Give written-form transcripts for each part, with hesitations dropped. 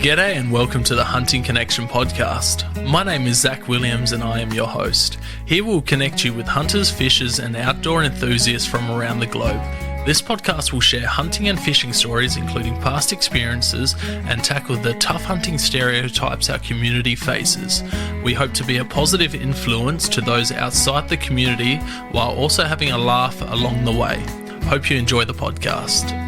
G'day and welcome to the Hunting Connection podcast. My name is Zach Williams and I am your host. Here we'll connect you with hunters, fishers and outdoor enthusiasts from around the globe. This podcast will share hunting and fishing stories, including past experiences, and tackle the tough hunting stereotypes our community faces. We hope to be a positive influence to those outside the community while also having a laugh along the way. Hope you enjoy the podcast.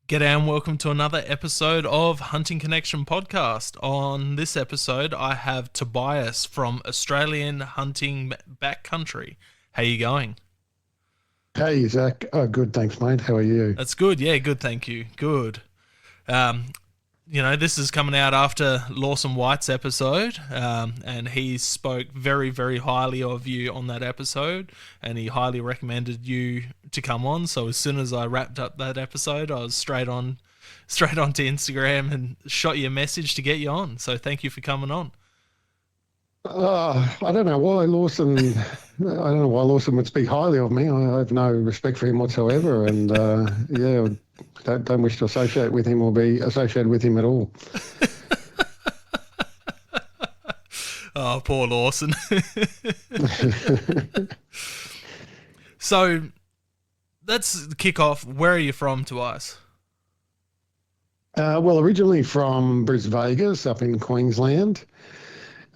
G'day and welcome to another episode of Hunting Connection Podcast. On this episode, I have Tobias from Australian Hunting Backcountry. How you going? Hey, Zach. Oh, good, thanks, mate. How are you? That's good. Yeah, good, thank you. Good. This is coming out after Lawson White's episode, and he spoke very, very highly of you on that episode, and he highly recommended you to come on. So as soon as I wrapped up that episode, I was straight onto Instagram and shot you a message to get you on. So thank you for coming on. I don't know why Lawson would speak highly of me. I have no respect for him whatsoever, and don't wish to associate with him or be associated with him at all. Oh, poor Lawson. So let's kick off. Where are you from, Tobias? Well, originally from Brisbane, Vegas, up in Queensland.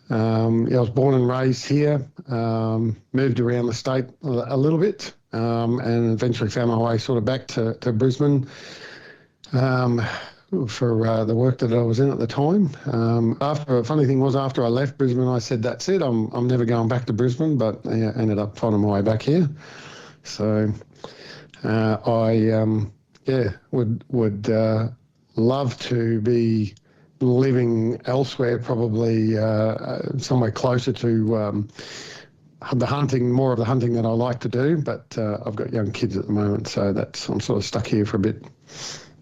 I was born and raised here, moved around the state a little bit, and eventually found my way sort of back to Brisbane for the work that I was in at the time. Funny thing was, after I left Brisbane, I said, that's it, I'm never going back to Brisbane, but ended up finding my way back here. So I would love to be living elsewhere, probably somewhere closer to more of the hunting that I like to do, but I've got young kids at the moment, so I'm sort of stuck here for a bit.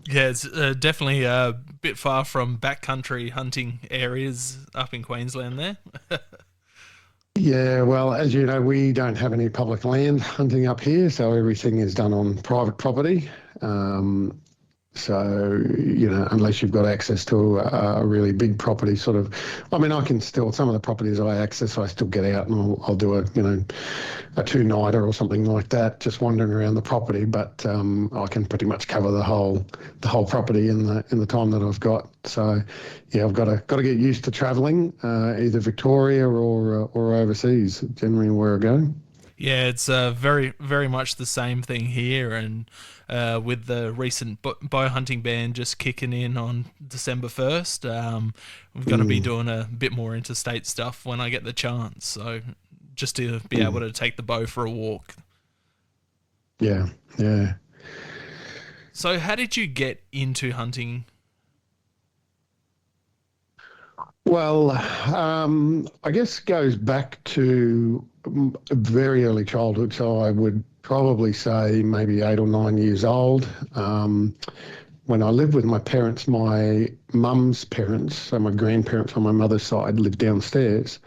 Yeah, it's definitely a bit far from backcountry hunting areas up in Queensland there. Yeah, well, as you know, we don't have any public land hunting up here, so everything is done on private property. So, unless you've got access to a really big property I can still, some of the properties I access, I still get out and I'll do a two-nighter or something like that, just wandering around the property. But I can pretty much cover the whole property in the time that I've got. So, yeah, I've got to get used to travelling, either Victoria or overseas, generally where I go. Yeah, it's very, very much the same thing here, and with the recent bow hunting ban just kicking in on December 1st, we're going to be doing a bit more interstate stuff when I get the chance, so just to be able to take the bow for a walk. Yeah. So how did you get into hunting? Well, I guess it goes back to a very early childhood, so I would probably say maybe 8 or 9 years old. When I lived with my parents, my mum's parents, so my grandparents on my mother's side, lived downstairs.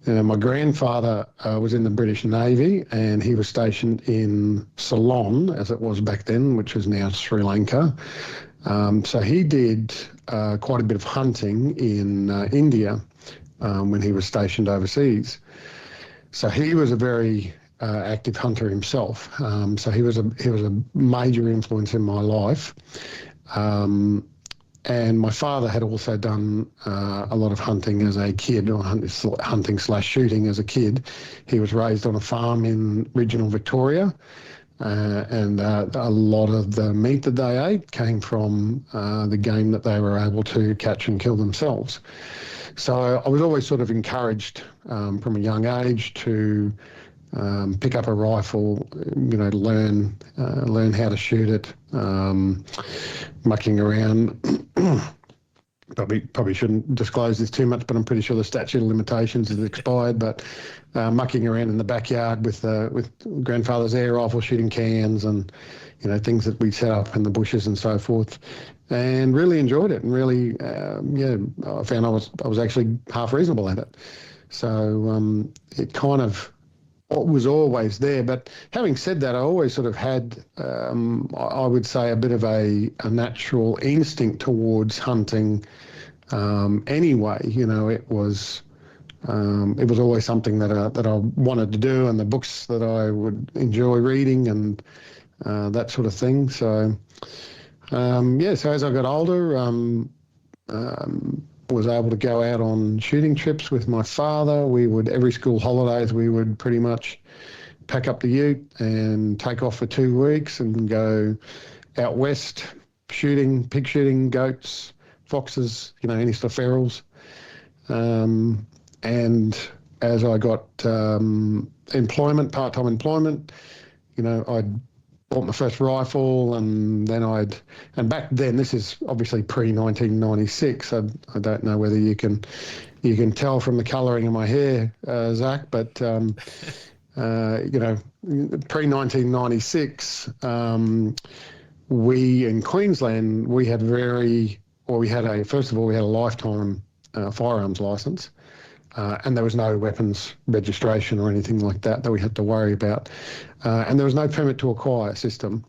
My grandfather was in the British Navy, and he was stationed in Ceylon, as it was back then, which is now Sri Lanka. So he did quite a bit of hunting in India when he was stationed overseas. So he was a very active hunter himself. So he was a major influence in my life. And my father had also done a lot of hunting as a kid, or hunting/shooting as a kid. He was raised on a farm in regional Victoria. And a lot of the meat that they ate came from the game that they were able to catch and kill themselves. So I was always sort of encouraged from a young age to pick up a rifle, learn how to shoot it, mucking around. Probably shouldn't disclose this too much, but I'm pretty sure the statute of limitations has expired. But mucking around in the backyard with grandfather's air rifle, shooting cans, and things that we set up in the bushes and so forth, and really enjoyed it. And really, I found I was actually half reasonable at it. So it kind of was always there. But having said that, I always sort of had, I would say, a bit of a natural instinct towards hunting. Anyway, it was always something that I wanted to do, and the books that I would enjoy reading, and that sort of thing. So so as I got older, was able to go out on shooting trips with my father. We would, every school holidays, we would pretty much pack up the ute and take off for 2 weeks and go out west shooting, pig shooting, goats, foxes, any sort of ferals. And as I got employment, part-time employment, I'd bought my first rifle, and then and back then, this is obviously pre-1996. I don't know whether you can tell from the colouring of my hair, Zach, but pre-1996, we in Queensland, we had first of all, we had a lifetime firearms licence. And there was no weapons registration or anything like that we had to worry about. And there was no permit to acquire system.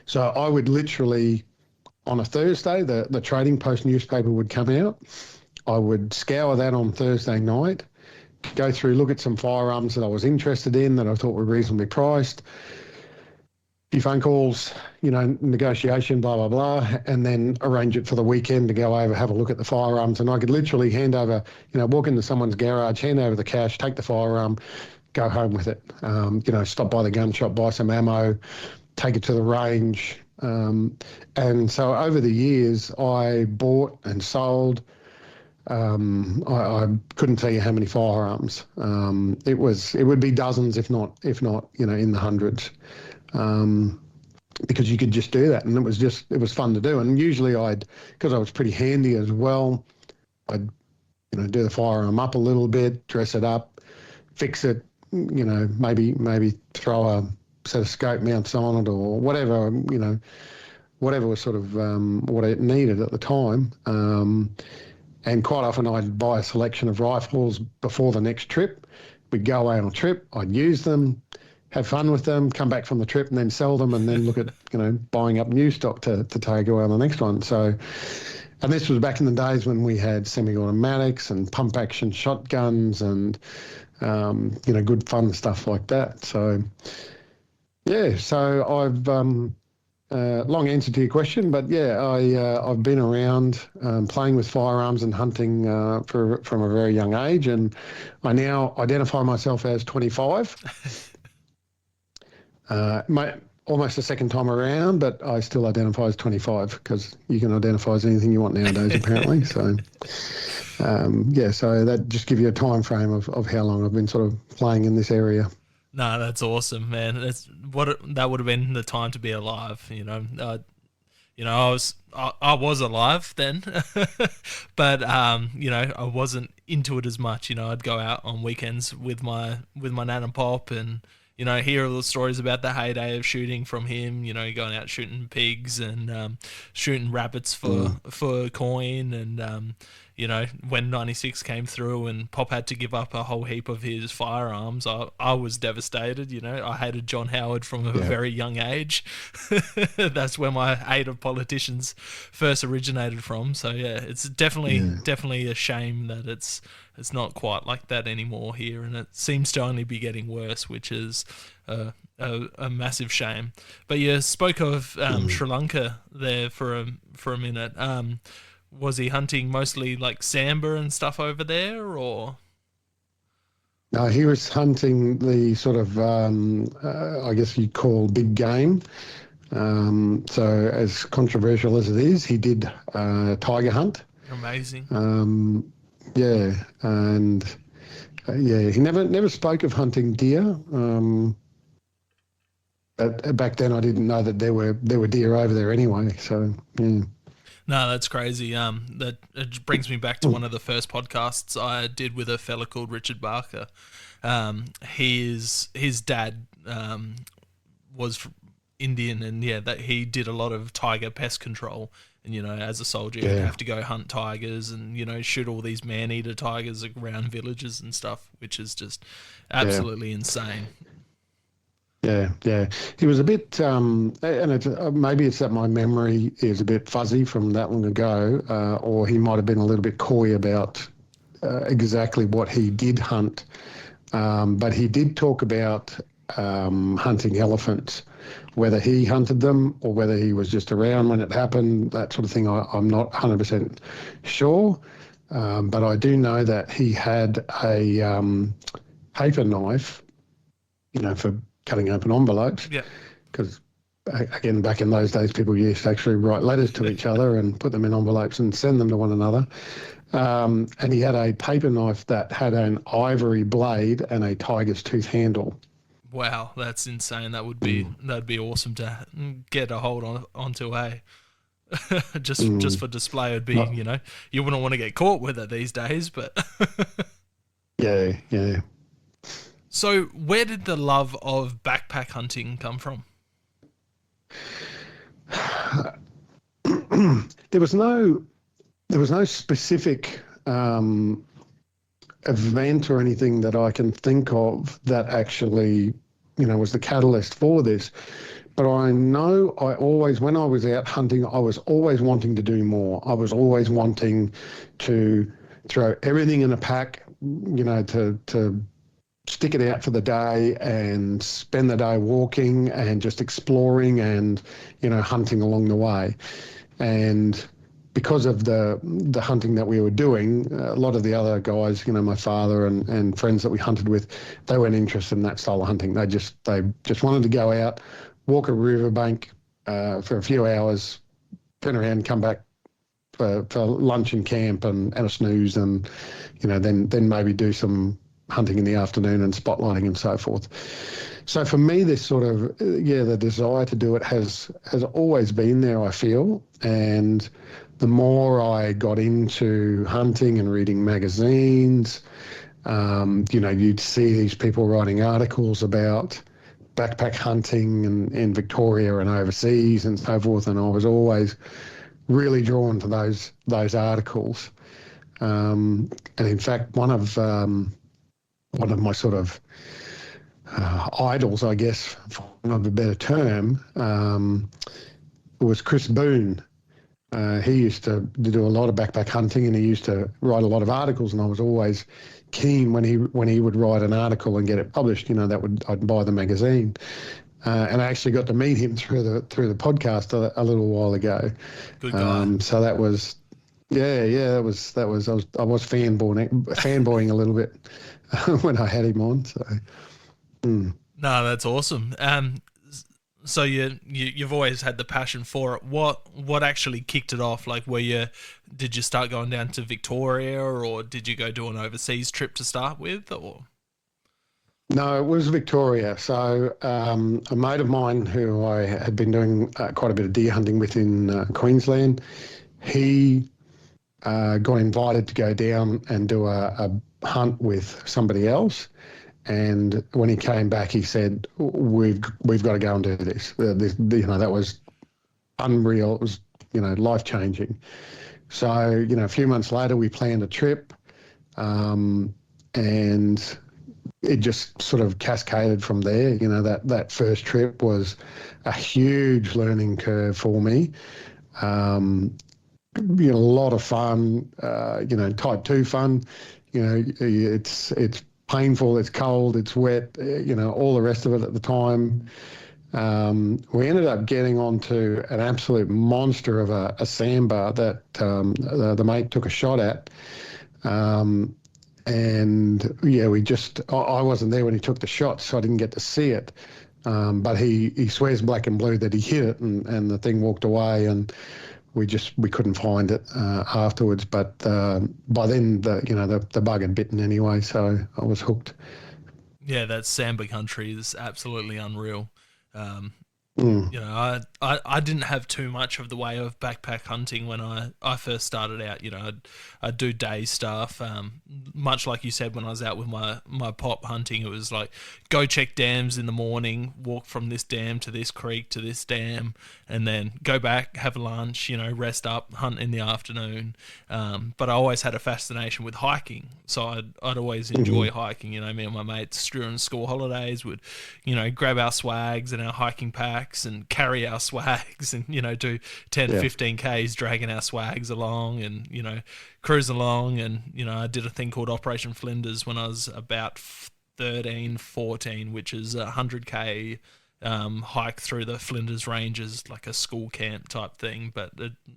So I would literally, on a Thursday, the Trading Post newspaper would come out. I would scour that on Thursday night, go through, look at some firearms that I was interested in, that I thought were reasonably priced, few phone calls, negotiation, blah, blah, blah, and then arrange it for the weekend to go over, have a look at the firearms. And I could literally hand over, walk into someone's garage, hand over the cash, take the firearm, go home with it. Stop by the gun shop, buy some ammo, take it to the range. And so over the years, I bought and sold. I couldn't tell you how many firearms. It would be dozens, if not, in the hundreds. Because you could just do that, and it was fun to do. And usually because I was pretty handy as well, I'd do the firearm up a little bit, dress it up, fix it, maybe throw a set of scope mounts on it or whatever, whatever was sort of what it needed at the time. And quite often I'd buy a selection of rifles before the next trip. We'd go away on a trip, I'd use them, have fun with them, come back from the trip and then sell them, and then look at, buying up new stock to take away on the next one. So, and this was back in the days when we had semi-automatics and pump action shotguns and, good fun stuff like that. So, so I've, long answer to your question, but I've been around playing with firearms and hunting from a very young age, and I now identify myself as 25. Almost the second time around, but I still identify as 25 because you can identify as anything you want nowadays, apparently. So, so that just gives you a time frame of how long I've been sort of playing in this area. No, that's awesome, man. That would have been the time to be alive. I was alive then, but I wasn't into it as much. I'd go out on weekends with my nan and pop, and hear all the stories about the heyday of shooting from him, going out shooting pigs and shooting rabbits for coin. And, when 96 came through and Pop had to give up a whole heap of his firearms, I was devastated. I hated John Howard from a very young age. That's where my hate of politicians first originated from. So, it's definitely a shame that it's not quite like that anymore here, and it seems to only be getting worse, which is a massive shame. But you spoke of Sri Lanka there for a minute. Was he hunting mostly like sambar and stuff over there, or? No, he was hunting the sort of, I guess you'd call big game. So as controversial as it is, he did tiger hunt. Amazing. And he never spoke of hunting deer. But back then I didn't know that there were deer over there anyway. So yeah. No, that's crazy. That it brings me back to one of the first podcasts I did with a fella called Richard Barker. His dad was Indian, and yeah, that he did a lot of tiger pest control. And as a soldier, you'd Yeah, have to go hunt tigers and shoot all these man-eater tigers around villages and stuff, which is just yeah. absolutely insane. Yeah, yeah. He was a bit, and it's, maybe it's that my memory is a bit fuzzy from that long ago, or he might have been a little bit coy about exactly what he did hunt. But he did talk about hunting elephants, whether he hunted them or whether he was just around when it happened, that sort of thing. I'm not 100% sure, but I do know that he had a paper knife, for cutting open envelopes, Yeah. because again, back in those days, people used to actually write letters to each other and put them in envelopes and send them to one another. And he had a paper knife that had an ivory blade and a tiger's tooth handle. Wow, that's insane. Mm, That'd be awesome to get a hold onto. Hey, just mm. for display, it'd be Not, you wouldn't want to get caught with it these days, but. yeah, yeah. So, where did the love of backpack hunting come from? There was no specific event or anything that I can think of that actually, was the catalyst for this. But I know when I was out hunting, I was always wanting to do more. I was always wanting to throw everything in a pack, to stick it out for the day and spend the day walking and just exploring and, hunting along the way. And because of the hunting that we were doing, a lot of the other guys, my father and friends that we hunted with, they weren't interested in that style of hunting. They just wanted to go out, walk a riverbank for a few hours, turn around, come back for lunch and camp and a snooze, and then maybe do some hunting in the afternoon and spotlighting and so forth. So for me, this sort of the desire to do it has always been there, I feel. And the more I got into hunting and reading magazines, you'd see these people writing articles about backpack hunting in Victoria and overseas and so forth, and I was always really drawn to those articles. And in fact, one of my sort of idols, I guess, for want of a better term, was Chris Boone. He used to do a lot of backpack hunting, and he used to write a lot of articles. And I was always keen when he would write an article and get it published. I'd buy the magazine, and I actually got to meet him through the podcast a little while ago. Good guy. So that was. Yeah, that was. I was fanboying a little bit when I had him on. So, No, that's awesome. So you've always had the passion for it. What actually kicked it off? Like, did you start going down to Victoria, or did you go do an overseas trip to start with, or? No, it was Victoria. So a mate of mine who I had been doing quite a bit of deer hunting with in Queensland, he got invited to go down and do a hunt with somebody else. And when he came back, he said, "We've got to go and do this." That was unreal. It was life changing. So a few months later, we planned a trip, and it just sort of cascaded from there. That first trip was a huge learning curve for me. A lot of fun. Type 2 fun. It's painful, it's cold, it's wet, all the rest of it at the time. We ended up getting onto an absolute monster of a sandbar that the mate took a shot at. And I wasn't there when he took the shot, so I didn't get to see it. But he swears black and blue that he hit it, and the thing walked away, and we couldn't find it afterwards. But by then the bug had bitten anyway, so I was hooked. Yeah, that Samba country is absolutely unreal. Mm. You know, I didn't have too much of the way of backpack hunting when I first started out. You know, I'd do day stuff. Much like you said, when I was out with my pop hunting, it was like go check dams in the morning, walk from this dam to this creek to this dam, and then go back, have lunch, you know, rest up, hunt in the afternoon. But I always had a fascination with hiking, so I'd always enjoy hiking. You know, me and my mates during school holidays would, you know, grab our swags and our hiking packs and carry our swags and, you know, do 10 Yeah. 15 Ks dragging our swags along and, you know, cruise along. And, you know, I did a thing called Operation Flinders when I was about 13 14, which is a 100K hike through the Flinders Ranges, like a school camp type thing. But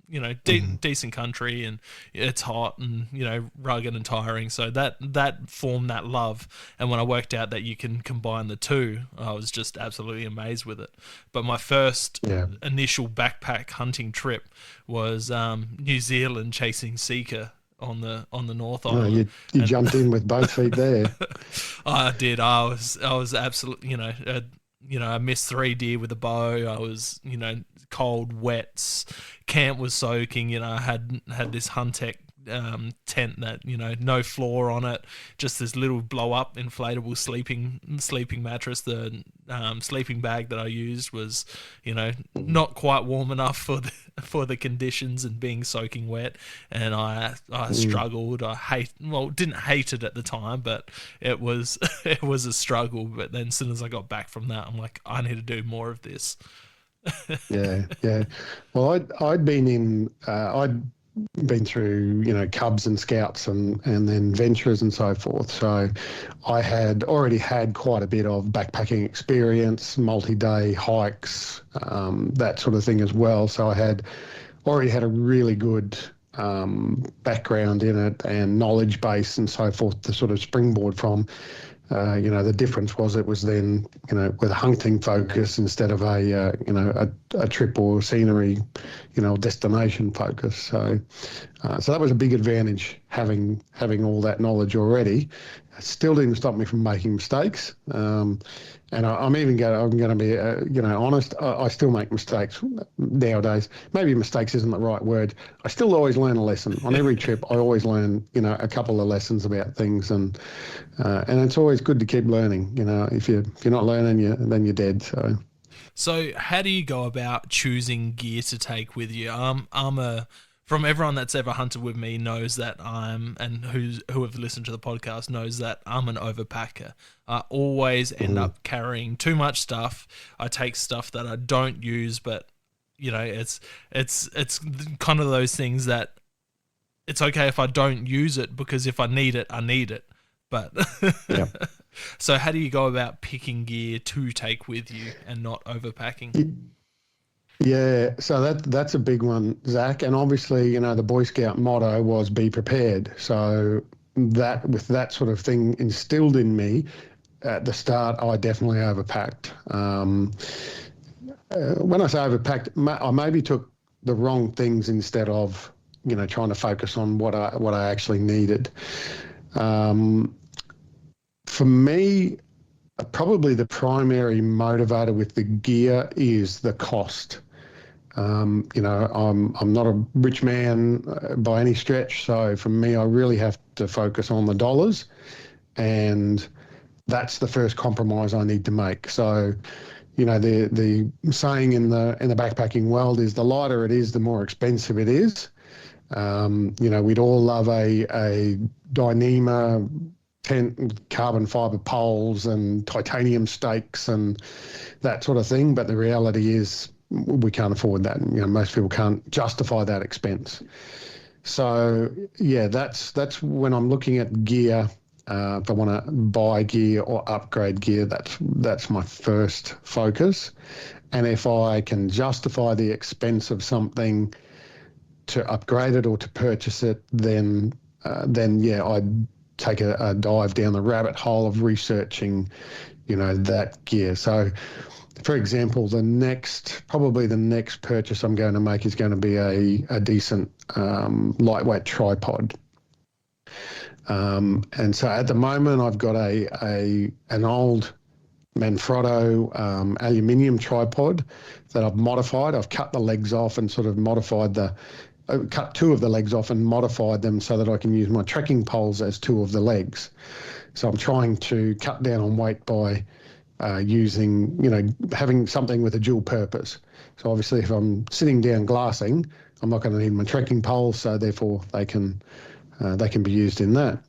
you know, decent country, and it's hot and, you know, rugged and tiring. So that formed that love. And when I worked out that you can combine the two, I was just absolutely amazed with it. But my first Yeah. initial backpack hunting trip was New Zealand chasing sika on the North No, Island. you jumped in with both feet there. I did. I was absolutely, you know, I missed 3 deer with a bow. I was, you know, cold, wet. Camp was soaking. You know, I had this Huntec tent that, you know, no floor on it, just this little blow up inflatable sleeping mattress. The sleeping bag that I used was, you know, not quite warm enough for the conditions and being soaking wet, and I struggled. Didn't hate it at the time, but it was it was a struggle. But then as soon as I got back from that, I'm like, I need to do more of this. Yeah, yeah. Well, I'd been through, you know, Cubs and Scouts and then Ventures and so forth. So I had already had quite a bit of backpacking experience, multi-day hikes, that sort of thing as well. So I had already had a really good background in it and knowledge base and so forth to sort of springboard from. You know, the difference was it was then, you know, with a hunting focus instead of a trip or scenery, you know, destination focus. So that was a big advantage having all that knowledge already. It still didn't stop me from making mistakes. And I'm going to be, you know, honest. I still make mistakes nowadays. Maybe mistakes isn't the right word. I still always learn a lesson on every trip. I always learn, you know, a couple of lessons about things, and it's always good to keep learning. You know, if you're not learning, then you're dead. So how do you go about choosing gear to take with you? From everyone that's ever hunted with me knows that and who have listened to the podcast knows that I'm an overpacker. I always end up carrying too much stuff. I take stuff that I don't use, but, you know, it's kind of those things that it's okay if I don't use it, because if I need it, I need it. But Yeah. So how do you go about picking gear to take with you and not overpacking? Yeah, so that's a big one, Zach. And obviously, you know, the Boy Scout motto was be prepared. So that, with that sort of thing instilled in me at the start, I definitely overpacked. When I say overpacked, I maybe took the wrong things instead of, you know, trying to focus on what I actually needed. For me, probably the primary motivator with the gear is the cost. You know, I'm not a rich man by any stretch, so for me, I really have to focus on the dollars, and that's the first compromise I need to make. So, you know, the saying in the backpacking world is the lighter it is, the more expensive it is. You know, we'd all love a Dyneema tent, carbon fiber poles and titanium stakes and that sort of thing, but the reality is we can't afford that. You know, most people can't justify that expense. So yeah, that's when I'm looking at gear. If I want to buy gear or upgrade gear, that's my first focus. And if I can justify the expense of something to upgrade it or to purchase it, then yeah, I'd take a dive down the rabbit hole of researching, you know, that gear. So, for example, probably the next purchase I'm going to make is going to be a decent lightweight tripod. And so at the moment I've got an old Manfrotto aluminium tripod that I've modified. I've cut the legs off and sort of modified cut two of the legs off and modified them so that I can use my trekking poles as two of the legs. So I'm trying to cut down on weight by using, having something with a dual purpose. So obviously if I'm sitting down glassing, I'm not going to need my trekking poles, so therefore they can be used in that.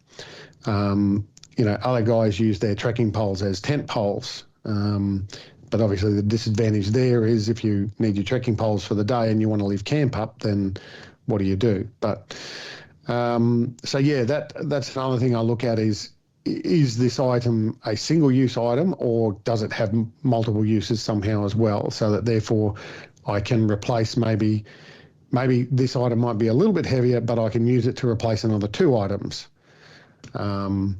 Other guys use their trekking poles as tent poles. But obviously the disadvantage there is if you need your trekking poles for the day and you want to leave camp up, then what do you do? But that's another thing I look at is this item a single-use item, or does it have multiple uses somehow as well, so that therefore I can replace maybe this item might be a little bit heavier, but I can use it to replace another two items. And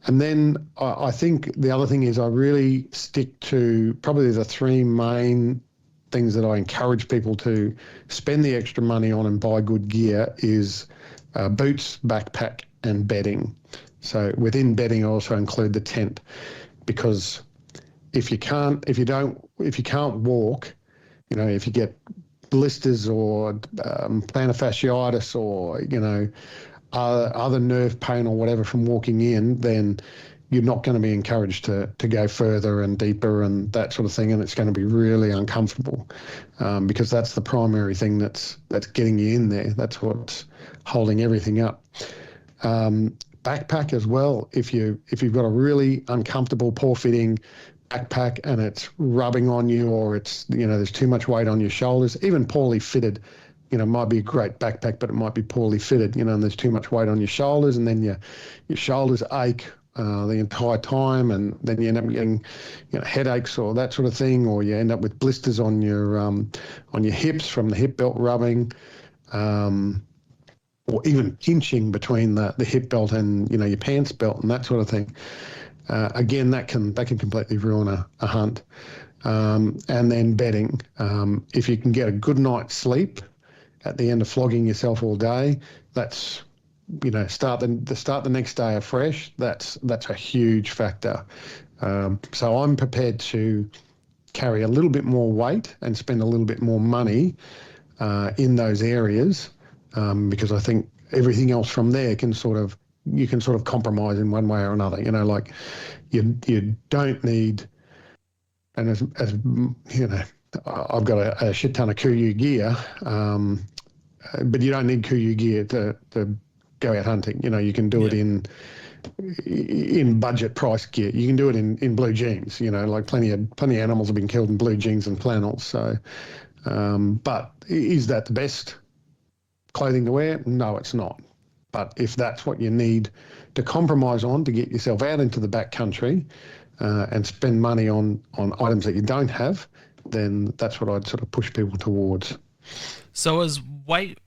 then I think the other thing is I really stick to probably the three main things that I encourage people to spend the extra money on and buy good gear is boots, backpack, and bedding. So within bedding, I also include the tent, because if you can't walk, if you get blisters or plantar fasciitis or other nerve pain or whatever from walking in, then you're not going to be encouraged to go further and deeper and that sort of thing, and it's going to be really uncomfortable because that's the primary thing that's getting you in there. That's what's holding everything up. Backpack as well. If you've got a really uncomfortable, poor fitting backpack and it's rubbing on you, or it's there's too much weight on your shoulders, even poorly fitted. Might be a great backpack, but it might be poorly fitted, and there's too much weight on your shoulders, and then your shoulders ache the entire time, and then you end up getting headaches or that sort of thing, or you end up with blisters on your hips from the hip belt rubbing, or even pinching between the hip belt and your pants belt and that sort of thing. Again, that can completely ruin a hunt. And then bedding. If you can get a good night's sleep at the end of flogging yourself all day, that's start the next day afresh. That's a huge factor. So I'm prepared to carry a little bit more weight and spend a little bit more money in those areas, because I think everything else from there you can sort of compromise in one way or another. Like you don't need, and as I've got a shit ton of Kuiu gear, but you don't need Kuiu gear to go out hunting. You can do it in budget price gear. You can do it in blue jeans. Like plenty of animals have been killed in blue jeans and flannels. So, but is that the best clothing to wear? No, it's not. But if that's what you need to compromise on to get yourself out into the backcountry and spend money on items that you don't have, then that's what I'd sort of push people towards. So as weight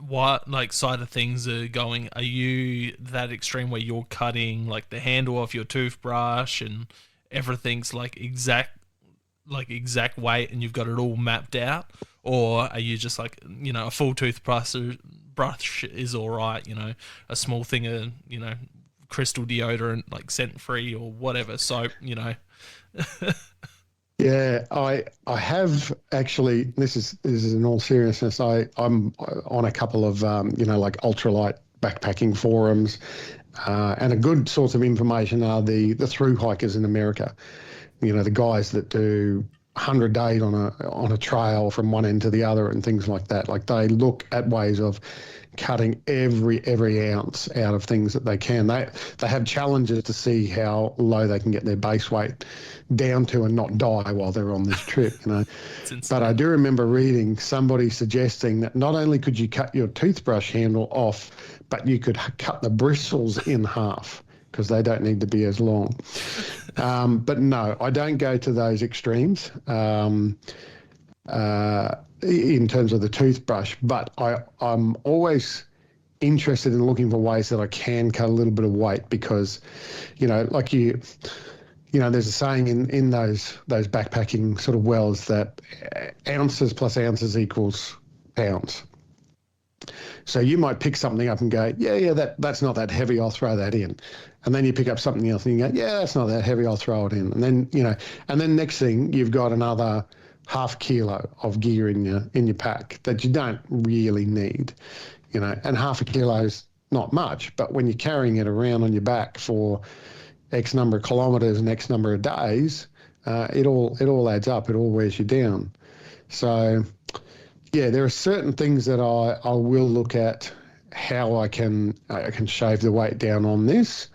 side of things are going, are you that extreme where you're cutting like the handle off your toothbrush and everything's like exact weight and you've got it all mapped out? Or are you just like, a full toothbrush is all right, a small thing of, crystal deodorant, like scent-free or whatever soap, Yeah, I have actually. This is in all seriousness. I'm on a couple of like ultralight backpacking forums, and a good source of information are the thru hikers in America. The guys that do 100 days on a trail from one end to the other and things like that. Like they look at ways of cutting every ounce out of things that they can. They have challenges to see how low they can get their base weight down to and not die while they're on this trip, But I do remember reading somebody suggesting that not only could you cut your toothbrush handle off, but you could cut the bristles in half because they don't need to be as long. But no, I don't go to those extremes in terms of the toothbrush, but I'm always interested in looking for ways that I can cut a little bit of weight because, there's a saying in those backpacking sort of wells that ounces plus ounces equals pounds. So you might pick something up and go, yeah, that's not that heavy. I'll throw that in. And then you pick up something else and you go, yeah, that's not that heavy. I'll throw it in. And then, and then next thing you've got another half kilo of gear in your pack that you don't really need, and half a kilo's not much, but when you're carrying it around on your back for X number of kilometres and X number of days, it all adds up. It all wears you down. So, yeah, there are certain things that I will look at how I can shave the weight down on this,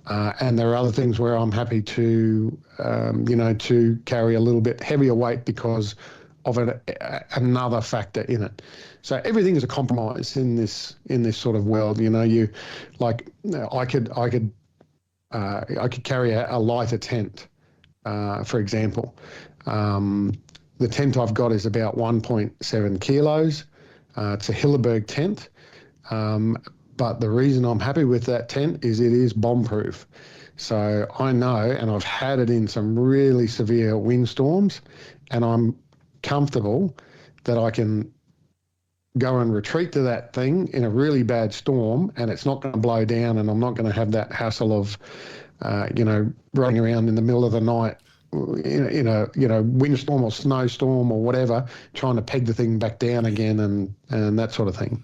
and there are other things where I'm happy to to carry a little bit heavier weight because of another factor in it. So everything is a compromise in this sort of world. I could carry a lighter tent, for example. The tent I've got is about 1.7 kilos. It's a Hilleberg tent. But the reason I'm happy with that tent is it is bomb-proof. So I know, and I've had it in some really severe windstorms, and I'm comfortable that I can go and retreat to that thing in a really bad storm, and it's not going to blow down, and I'm not going to have that hassle of, running around in the middle of the night in a windstorm or snowstorm or whatever, trying to peg the thing back down again and that sort of thing.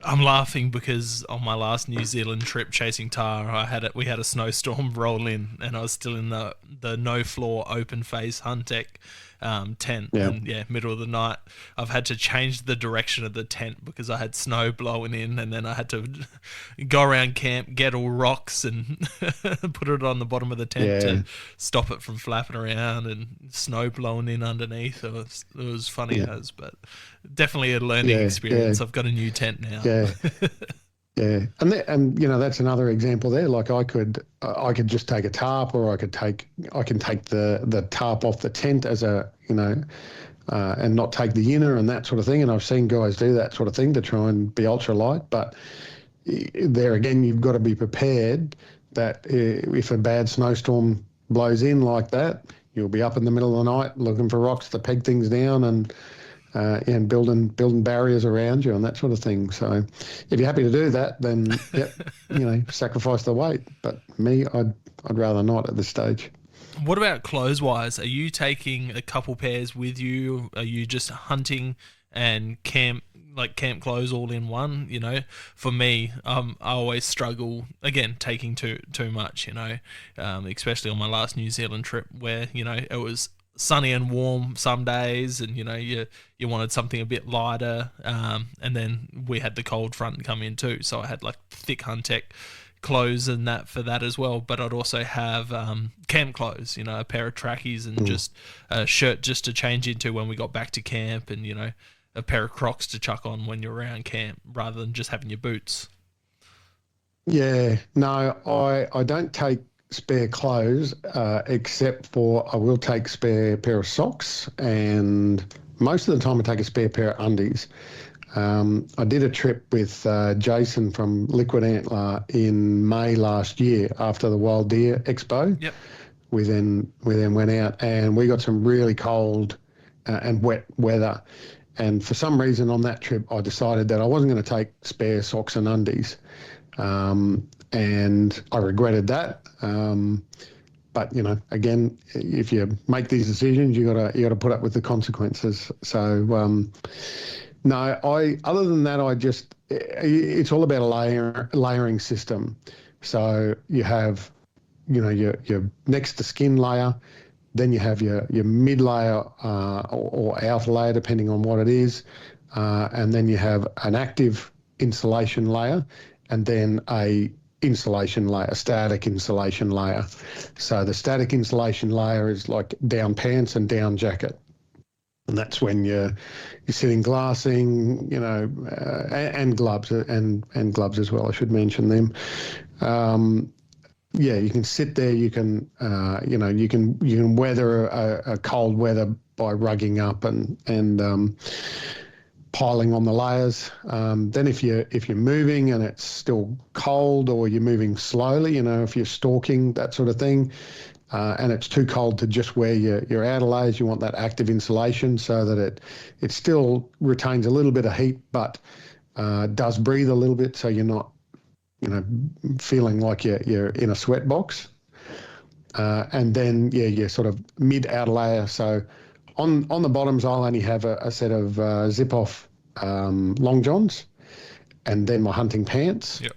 I'm laughing because on my last New Zealand trip chasing tahr, we had a snowstorm roll in, and I was still in the no floor open face Huntec tent. Yeah. And middle of the night, I've had to change the direction of the tent because I had snow blowing in, and then I had to go around camp, get all rocks and put it on the bottom of the tent to stop it from flapping around and snow blowing in underneath. It was funny as, but definitely a learning experience. I've got a new tent now. Yeah. Yeah, and that's another example there. Like I could just take a tarp, or I can take the tarp off the tent as a and not take the inner and that sort of thing. And I've seen guys do that sort of thing to try and be ultralight. But there again, you've got to be prepared that if a bad snowstorm blows in like that, you'll be up in the middle of the night looking for rocks to peg things down and building barriers around you and that sort of thing. So if you're happy to do that, then sacrifice the weight. But me, I'd rather not at this stage. What about clothes wise? Are you taking a couple pairs with you? Are you just hunting and camp clothes all in one? For me, I always struggle again taking too much. Especially on my last New Zealand trip where it was sunny and warm some days, and you wanted something a bit lighter, and then we had the cold front come in too, so I had like thick Huntec clothes and that for that as well. But I'd also have camp clothes, a pair of trackies and just a shirt just to change into when we got back to camp, and a pair of Crocs to chuck on when you're around camp rather than just having your boots. No, I don't take spare clothes, except for I will take spare pair of socks, and most of the time I take a spare pair of undies. I did a trip with Jason from Liquid Antler in May last year after the Wild Deer Expo. Yep. We then went out and we got some really cold and wet weather. And for some reason on that trip, I decided that I wasn't going to take spare socks and undies. And I regretted that. But again, if you make these decisions, you gotta put up with the consequences. So other than that, it's all about a layering system. So you have, your next to skin layer, then you have your mid layer or outer layer, depending on what it is, and then you have an active insulation layer, and then a static insulation layer. So the static insulation layer is like down pants and down jacket. And that's when you're sitting glassing, and gloves and gloves as well. I should mention them. You can sit there. You can, you can weather a cold weather by rugging up and piling on the layers. Then if you're moving and it's still cold, or you're moving slowly, if you're stalking, that sort of thing, and it's too cold to just wear your outer layers, you want that active insulation so that it still retains a little bit of heat, but does breathe a little bit, so you're not, feeling like you're in a sweat box. And then, you're sort of mid-outer layer. So on the bottoms, I'll only have a set of zip-off long johns, and then my hunting pants. Yep.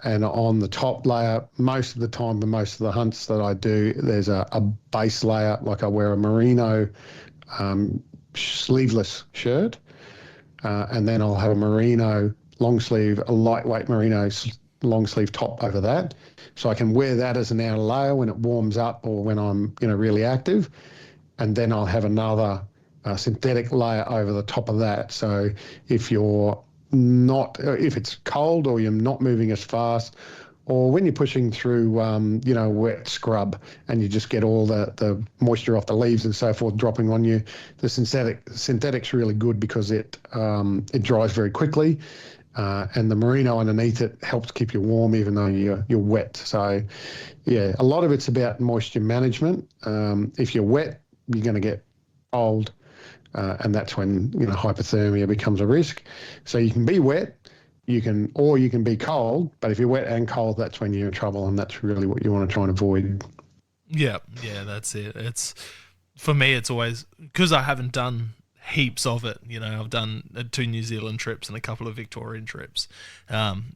And on the top layer, most of the time, for most of the hunts that I do, there's a base layer, like I wear a merino sleeveless shirt, and then I'll have a merino long sleeve, a lightweight merino long sleeve top over that. So I can wear that as an outer layer when it warms up or when I'm, really active. And then I'll have another synthetic layer over the top of that. So if if it's cold or you're not moving as fast, or when you're pushing through, wet scrub and you just get all the moisture off the leaves and so forth dropping on you, the synthetic's really good because it dries very quickly. And the merino underneath it helps keep you warm even though you're wet. So, a lot of it's about moisture management. If you're wet, you're going to get cold, and that's when hypothermia becomes a risk. So you can be wet, you can be cold, but if you're wet and cold, that's when you're in trouble, and that's really what you want to try and avoid. Yeah, that's it. It's for me. It's always because I haven't done heaps of it. I've done 2 New Zealand trips and a couple of Victorian trips. I'm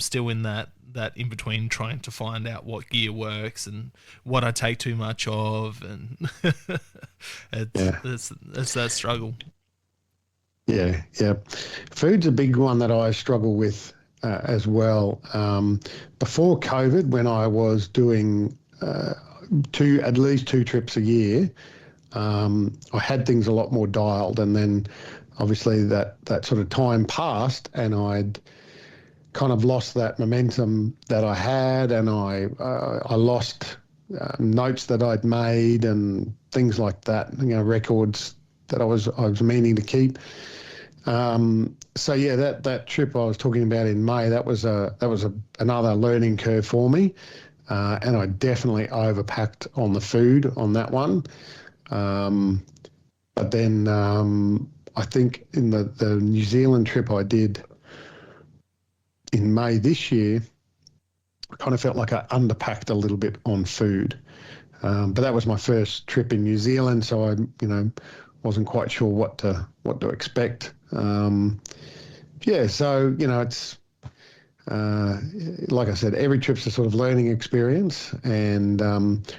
still in that in between, trying to find out what gear works and what I take too much of, and it's that struggle. Yeah. Food's a big one that I struggle with as well. Before COVID, when I was doing at least 2 trips a year, I had things a lot more dialed, and then obviously that sort of time passed and I'd kind of lost that momentum that I had, and I lost notes that I'd made and things like that, records that I was meaning to keep. That trip I was talking about in May, that was another learning curve for me, and I definitely overpacked on the food on that one. But then I think in the New Zealand trip I did in May this year, I kind of felt like I underpacked a little bit on food. But that was my first trip in New Zealand, so I, wasn't quite sure what to expect. So it's like I said, every trip's a sort of learning experience, and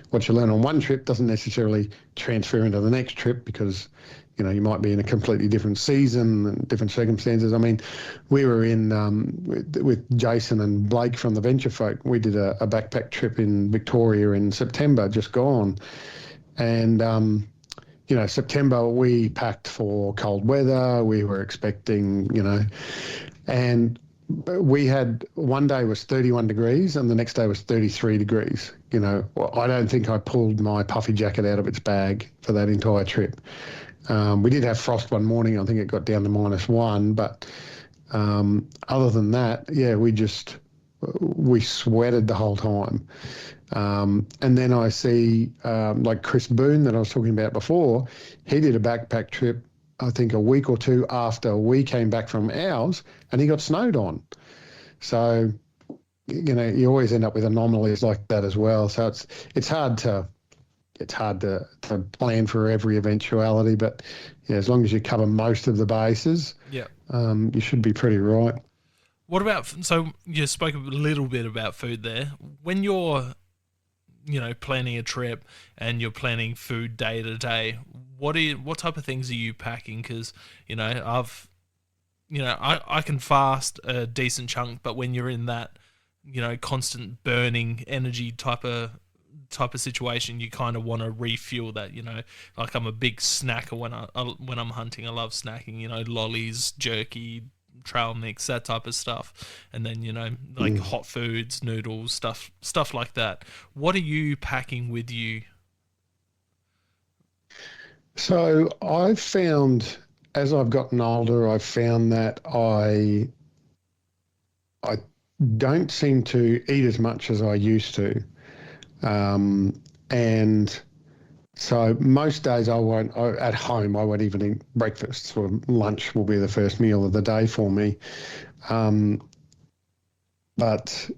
what you learn on one trip doesn't necessarily transfer into the next trip because, you might be in a completely different season and different circumstances. I mean, we were in with Jason and Blake from the Venture Folk. We did a backpack trip in Victoria in September, just gone, and September we packed for cold weather. We were expecting, and we had one day was 31 degrees and the next day was 33 degrees. I don't think I pulled my puffy jacket out of its bag for that entire trip. We did have frost one morning. I think it got down to -1, but other than that, we sweated the whole time. And then I see like Chris Boone that I was talking about before, he did a backpack trip, I think a week or 2 after we came back from ours, and he got snowed on. So, you always end up with anomalies like that as well. So it's hard to plan for every eventuality, but as long as you cover most of the bases, you should be pretty right. What about, so you spoke a little bit about food there. When you're, planning a trip and you're planning food day to day, what type of things are you packing? Because, I can fast a decent chunk, but when you're in that, constant burning energy type of situation, you kind of want to refuel that. Like I'm a big snacker when I'm hunting. I love snacking. Lollies, jerky, trail mix, that type of stuff, and then hot foods, noodles, stuff like that. What are you packing with you? So I've found, as I've gotten older, I've found that I don't seem to eat as much as I used to. And So most days at home, I won't even eat breakfast. Sort of lunch will be the first meal of the day for me. But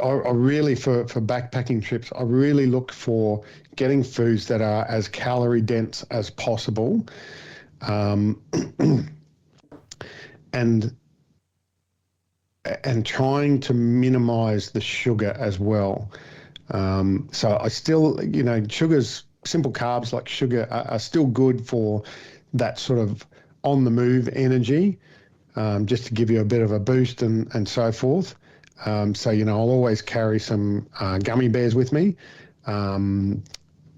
I really, for backpacking trips, I really look for getting foods that are as calorie dense as possible. And trying to minimize the sugar as well. So I still, sugars, simple carbs like sugar are still good for that sort of on the move energy, just to give you a bit of a boost and so forth. So, I'll always carry some gummy bears with me in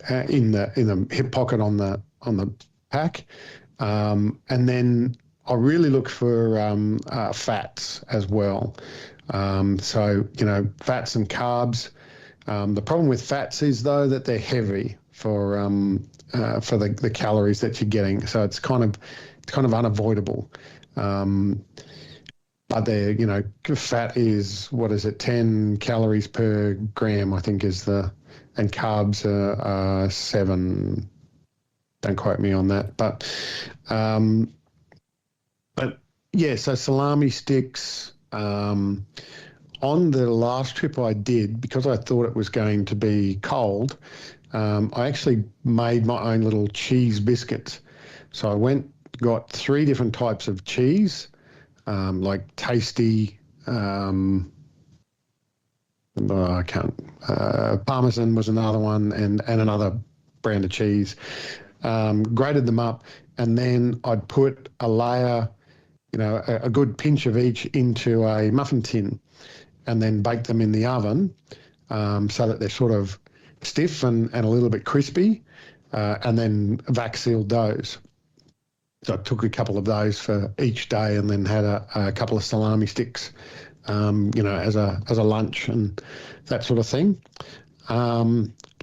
the hip pocket on the pack. And then I really look for fats as well. So, fats and carbs. The problem with fats is, though, that they're heavy for the calories that you're getting. So it's kind of unavoidable. But they're, fat is, 10 calories per gram, I think and carbs are 7. Don't quote me on that. But yeah, so salami sticks. On the last trip I did, because I thought it was going to be cold, I actually made my own little cheese biscuits. So I got 3 different types of cheese, like Tasty, I can't, Parmesan was another one, and another brand of cheese. Grated them up, and then I'd put a layer, a good pinch of each into a muffin tin, and then bake them in the oven, so that they're sort of stiff and a little bit crispy, and then vac sealed those. So I took a couple of those for each day, and then had a couple of salami sticks, as a lunch and that sort of thing.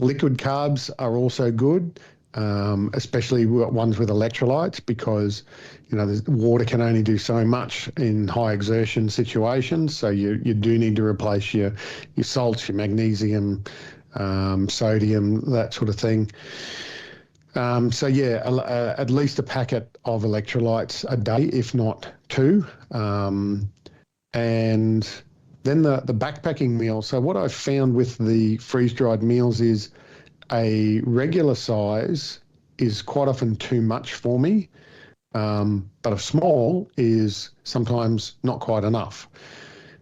Liquid carbs are also good, especially ones with electrolytes, because the water can only do so much in high exertion situations. So you do need to replace your salts, your magnesium, sodium, that sort of thing. So yeah, at least a packet of electrolytes a day, if not 2. And then the backpacking meal. So what I've found with the freeze-dried meals is a regular size is quite often too much for me. But a small is sometimes not quite enough.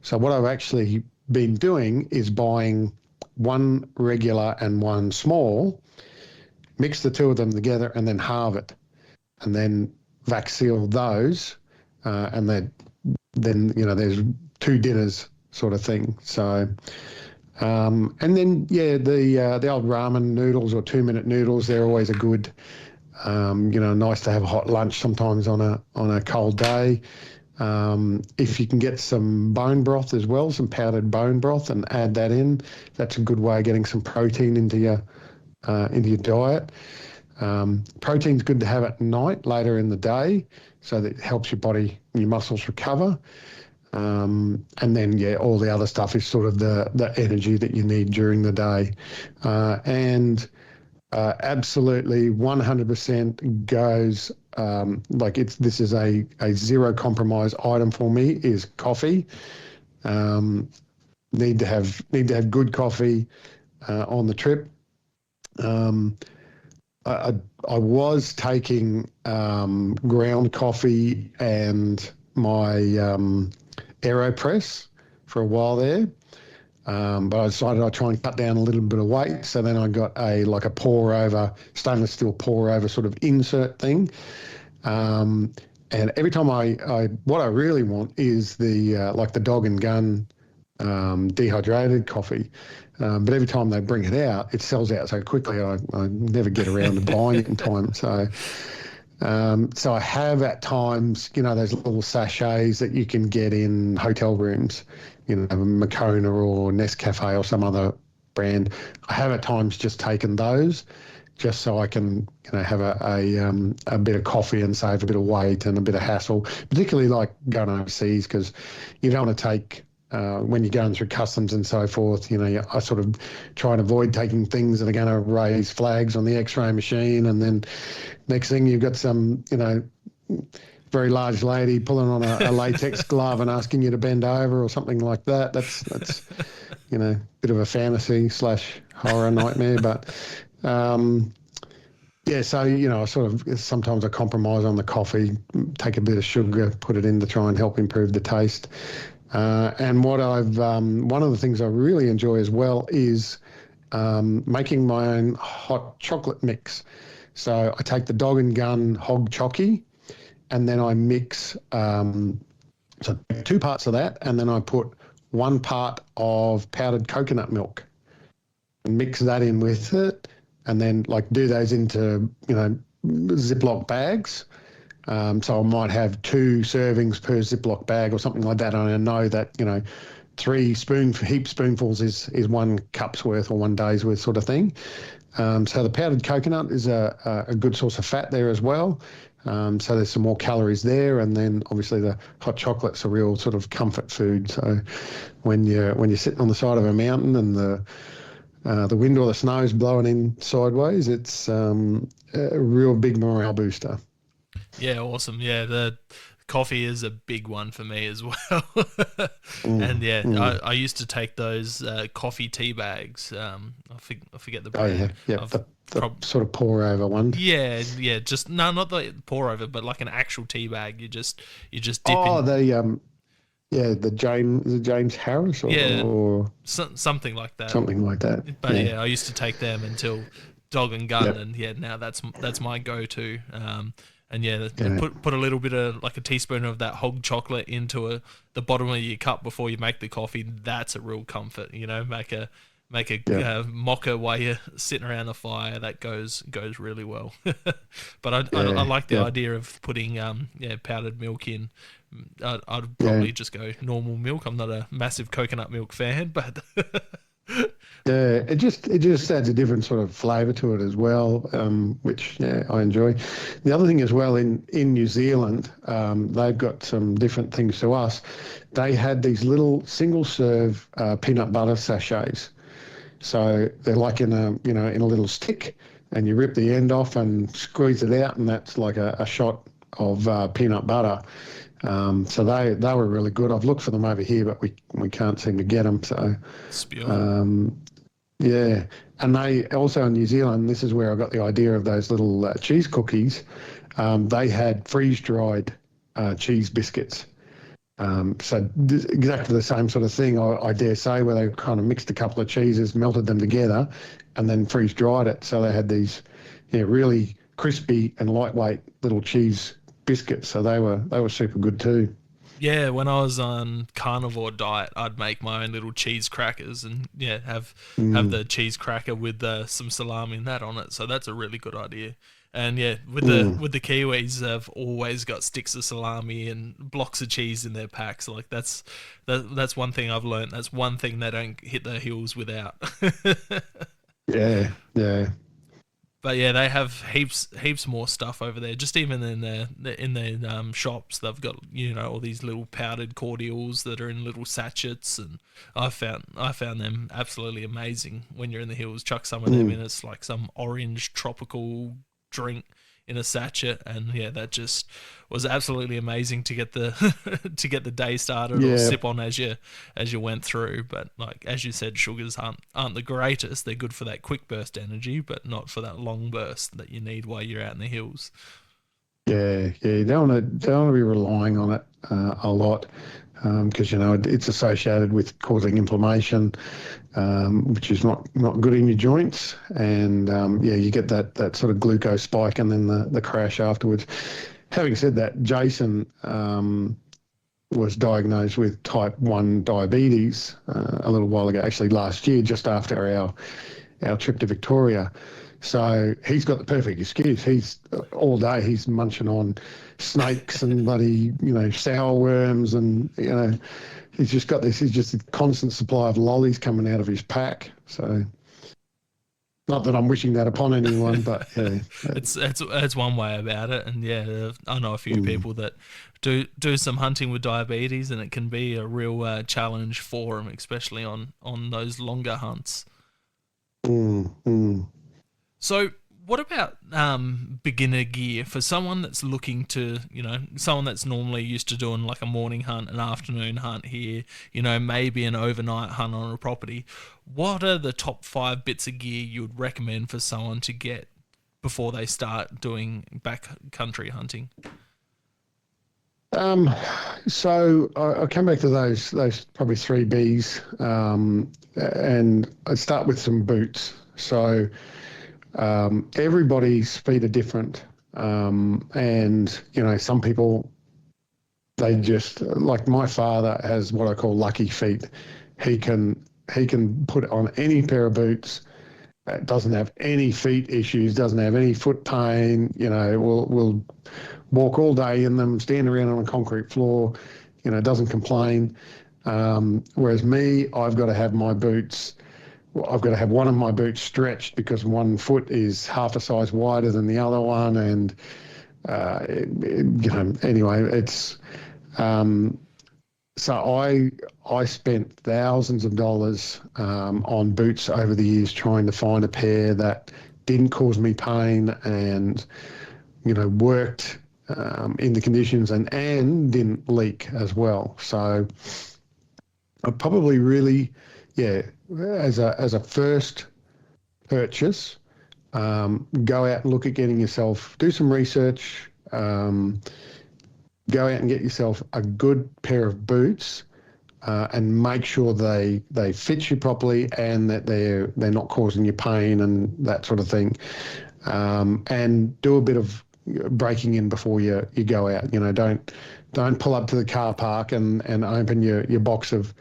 So what I've actually been doing is buying 1 regular and 1 small, mix the 2 of them together, and then halve it, and then vac seal those, and then there's 2 dinners sort of thing. So, and then the old ramen noodles or 2-minute noodles, they're always a good. Nice to have a hot lunch sometimes on a cold day. If you can get some bone broth as well, some powdered bone broth, and add that in, that's a good way of getting some protein into your diet. Protein's good to have at night, later in the day, so that it helps your body and your muscles recover. And then, all the other stuff is sort of the energy that you need during the day. Absolutely 100% goes, this is a zero compromise item for me, is coffee. Need to have good coffee on the trip. I was taking ground coffee and my AeroPress for a while there. But I decided I'd try and cut down a little bit of weight. So then I got a pour over, stainless steel pour over sort of insert thing. And every time what I really want is the dog and gun dehydrated coffee. But every time they bring it out, it sells out so quickly. I never get around to buying it in time. So I have at times, those little sachets that you can get in hotel rooms, Moccona or Nescafe or some other brand. I have at times just taken those, just so I can, have a bit of coffee and save a bit of weight and a bit of hassle, particularly like going overseas, because you don't want to take when you're going through customs and so forth, I sort of try and avoid taking things that are going to raise flags on the X-ray machine, and then next thing you've got some, very large lady pulling on a latex glove and asking you to bend over or something like that. That's bit of a fantasy / horror nightmare, but. Yeah, so, I sort of sometimes I compromise on the coffee, take a bit of sugar, put it in to try and help improve the taste. And one of the things I really enjoy as well is making my own hot chocolate mix. So I take the Dog and Gun hog chockey, and then I mix so 2 parts of that, and then I put 1 part of powdered coconut milk and mix that in with it. And then do those into, Ziploc bags. So I might have 2 servings per Ziploc bag or something like that. And I know that, 3 heap spoonfuls is 1 cup's worth or 1 day's worth sort of thing. So the powdered coconut is a good source of fat there as well. So there's some more calories there. And then obviously the hot chocolate's a real sort of comfort food. So when you're sitting on the side of a mountain and the wind or the snow is blowing in sideways, it's a real big morale booster. Yeah, awesome. Yeah, the coffee is a big one for me as well. And I used to take those coffee tea bags. I forget the brand. Oh, yeah. The sort of pour over one. Yeah. Just not the pour over, but like an actual tea bag. You just dip in. The James Harris or something like that. Something like that. But I used to take them until Dog and Gun, and now that's my go-to. Put a little bit of like a teaspoon of that hog chocolate into the bottom of your cup before you make the coffee. That's a real comfort. Make a mocha while you're sitting around the fire. That goes really well. But I like the idea of putting powdered milk in. I'd probably just go normal milk. I'm not a massive coconut milk fan, but it just adds a different sort of flavour to it as well, which I enjoy. The other thing as well in New Zealand, they've got some different things to us. They had these little single serve peanut butter sachets. So they're like in a little stick, and you rip the end off and squeeze it out, and that's like a shot of peanut butter. So they were really good. I've looked for them over here, but we can't seem to get them. So, and they also in New Zealand, this is where I got the idea of those little cheese cookies. They had freeze-dried cheese biscuits. So exactly the same sort of thing, I dare say, where they kind of mixed a couple of cheeses, melted them together, and then freeze-dried it. So they had these really crispy and lightweight little cheese biscuits. So they were super good too. Yeah, when I was on carnivore diet, I'd make my own little cheese crackers and have the cheese cracker with some salami and that on it. So that's a really good idea. And with the Kiwis, they've always got sticks of salami and blocks of cheese in their packs. Like that's one thing I've learned. That's one thing they don't hit their heels without. Yeah. But they have heaps more stuff over there. Just even in their shops, they've got all these little powdered cordials that are in little sachets, and I found them absolutely amazing. When you're in the hills, chuck some of them in. It's like some orange tropical drink in a sachet, and that just was absolutely amazing to get the day started or sip on as you went through. But like as you said, sugars aren't the greatest. They're good for that quick burst energy, but not for that long burst that you need while you're out in the hills. You don't want to be relying on it a lot, because it's associated with causing inflammation, which is not good in your joints, and you get that sort of glucose spike and then the crash afterwards. Having said that, Jason was diagnosed with type 1 diabetes a little while ago, actually last year, just after our trip to Victoria. So he's got the perfect excuse. He's all day he's munching on snakes and bloody sour worms, and he's just got this. He's just a constant supply of lollies coming out of his pack. So Not that I'm wishing that upon anyone, but yeah. It's one way about it, and yeah, I know a few people that do some hunting with diabetes, and it can be a real challenge for them, especially on those longer hunts. So, what about beginner gear for someone that's looking to, someone that's normally used to doing like a morning hunt, an afternoon hunt here, maybe an overnight hunt on a property? What are the top 5 bits of gear you would recommend for someone to get before they start doing backcountry hunting? So I'll come back to those probably 3 Bs, and I'd start with some boots. So everybody's feet are different, and some people, they just, like my father has what I call lucky feet. He can put on any pair of boots, doesn't have any feet issues, doesn't have any foot pain. Will walk all day in them, stand around on a concrete floor, doesn't complain. Whereas me, I've got to have my boots. I've got to have one of my boots stretched because one foot is half a size wider than the other one, and anyway, it's so I spent thousands of dollars on boots over the years trying to find a pair that didn't cause me pain and worked in the conditions and didn't leak as well. So I probably really, as a first purchase, go out and look at getting yourself, do some research, go out and get yourself a good pair of boots, and make sure they fit you properly and that they're not causing you pain and that sort of thing. And do a bit of breaking in before you go out. Don't pull up to the car park and open your box of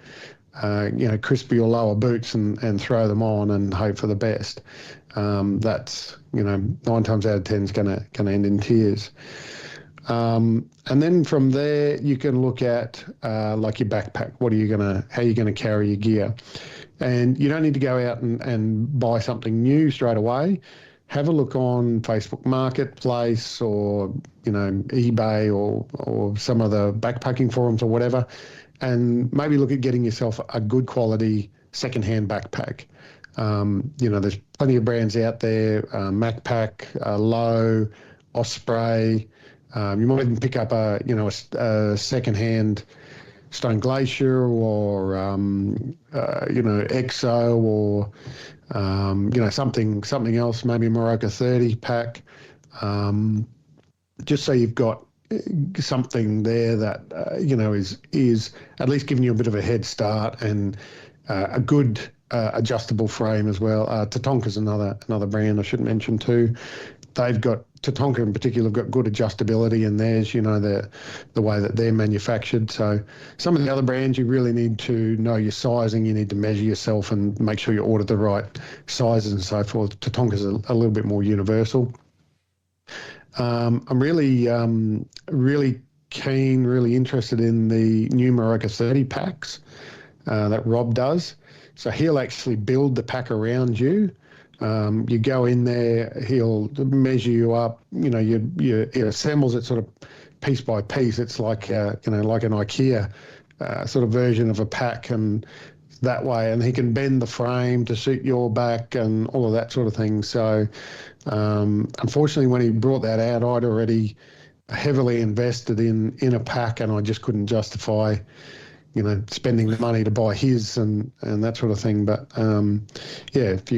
crispy or lower boots and throw them on and hope for the best. That's 9 times out of 10 is gonna end in tears. And then from there you can look at like your backpack. How are you gonna carry your gear? And you don't need to go out and buy something new straight away. Have a look on Facebook Marketplace or eBay or some of the backpacking forums or whatever, and maybe look at getting yourself a good quality secondhand backpack. There's plenty of brands out there, MacPack, Lowe, Osprey. You might even pick up a secondhand Stone Glacier or Exo or something else, maybe a Morocco 30 pack, just so you've got something there that is at least giving you a bit of a head start, and a good adjustable frame as well. Tatonka's another brand I should mention too. Tatonka in particular have got good adjustability in theirs, the way that they're manufactured. So some of the other brands, you really need to know your sizing. You need to measure yourself and make sure you order the right sizes and so forth. Tatonka's a little bit more universal. I'm really keen, really interested in the new Morocco 30 packs that Rob does. So he'll actually build the pack around you. You go in there, he'll measure you up. He assembles it sort of piece by piece. It's like like an IKEA sort of version of a pack, and that way. And he can bend the frame to suit your back and all of that sort of thing. So, unfortunately, when he brought that out, I'd already heavily invested in a pack, and I just couldn't justify spending the money to buy his and that sort of thing. But if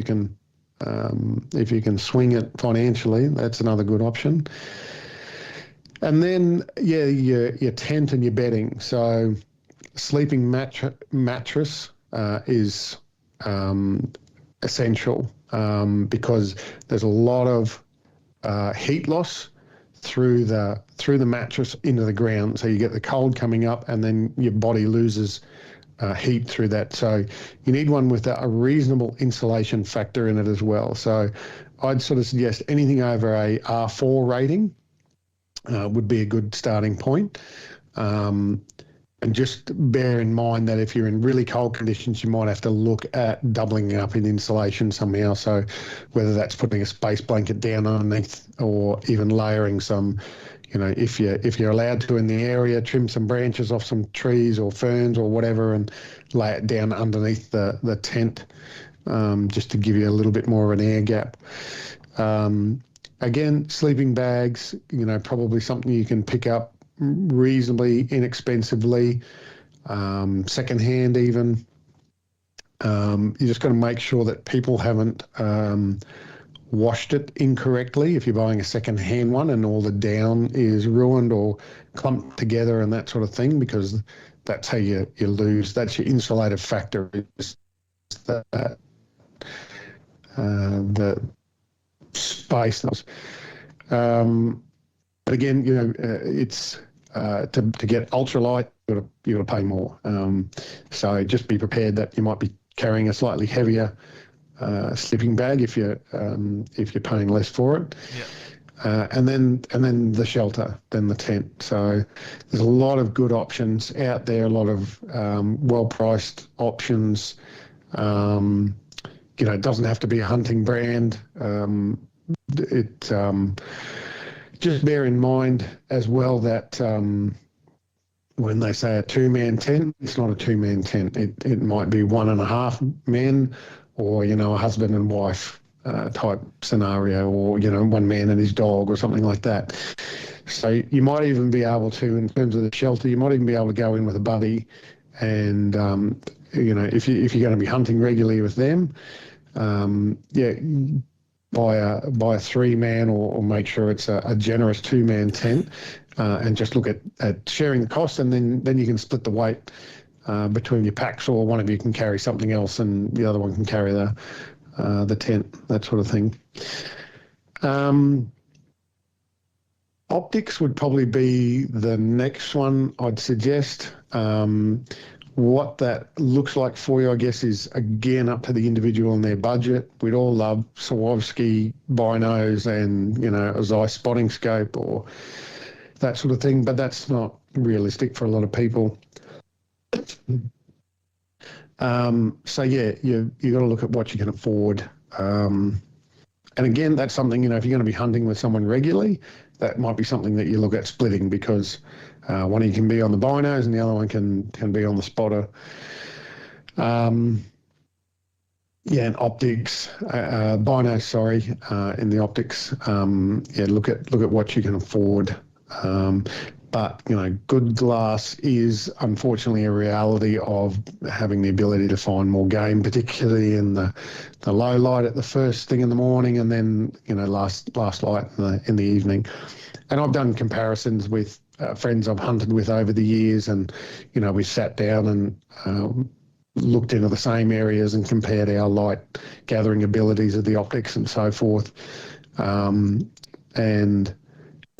you can swing it financially, that's another good option. And then, your tent and your bedding. So sleeping mattress is essential because there's a lot of heat loss through the mattress into the ground. So you get the cold coming up, and then your body loses heat through that. So you need one with a reasonable insulation factor in it as well. So I'd sort of suggest anything over a R4 rating would be a good starting point. And just bear in mind that if you're in really cold conditions, you might have to look at doubling up in insulation somehow. So whether that's putting a space blanket down underneath or even layering some, if you're allowed to in the area, trim some branches off some trees or ferns or whatever and lay it down underneath the tent, just to give you a little bit more of an air gap. Again, sleeping bags, probably something you can pick up reasonably inexpensively, secondhand even. You just got to make sure that people haven't washed it incorrectly if you're buying a second-hand one and all the down is ruined or clumped together and that sort of thing, because that's how you lose. That's your insulative factor, is the space. But again, it's to get ultralight, you got to pay more. So just be prepared that you might be carrying a slightly heavier sleeping bag if you're paying less for it. Yeah. And then the shelter, then the tent. So there's a lot of good options out there, a lot of well-priced options. It doesn't have to be a hunting brand. Just bear in mind as well that when they say a two-man tent, it's not a two-man tent. It might be 1.5 men, or a husband and wife type scenario, or one man and his dog or something like that. So you might even be able to, in terms of the shelter, you might even be able to go in with a buddy, and if you're going to be hunting regularly with them, buy a 3-man or make sure it's a generous 2-man tent, and just look at sharing the cost, and then you can split the weight between your packs, or one of you can carry something else and the other one can carry the tent, that sort of thing. Optics would probably be the next one I'd suggest. What that looks like for you, I guess, is again up to the individual and their budget. We'd all love Swarovski binos and a Zeiss spotting scope or that sort of thing, but that's not realistic for a lot of people. So yeah, you got to look at what you can afford. And again, that's something, if you're going to be hunting with someone regularly, that might be something that you look at splitting, because one of you can be on the binos and the other one can be on the spotter. And optics, binos, sorry, in the optics. Look at what you can afford. But good glass is unfortunately a reality of having the ability to find more game, particularly in the low light at the first thing in the morning, and then last light in the evening. And I've done comparisons with friends I've hunted with over the years, and we sat down and looked into the same areas and compared our light gathering abilities of the optics and so forth. And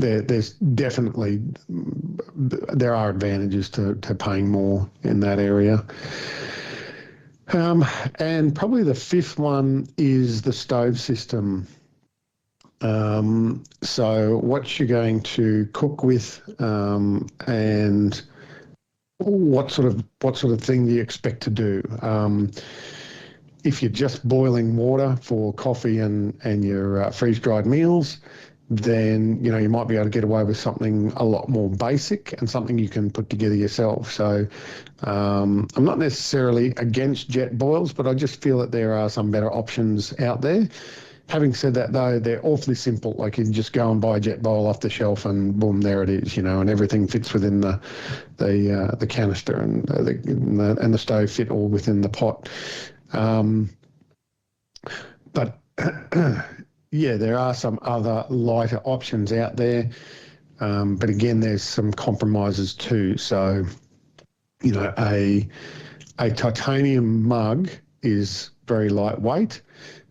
there's definitely there are advantages to paying more in that area. And probably the fifth one is the stove system. So what you're going to cook with, and what sort of thing do you expect to do? If you're just boiling water for coffee and your freeze-dried meals, then you might be able to get away with something a lot more basic and something you can put together yourself. So I'm not necessarily against jet boils, but I just feel that there are some better options out there. Having said that, though, they're awfully simple. Like, you can just go and buy a jet bowl off the shelf and boom, there it is, and everything fits within the canister, and the stove fit all within the pot. But yeah, there are some other lighter options out there. But again, there's some compromises too. So, a titanium mug is very lightweight,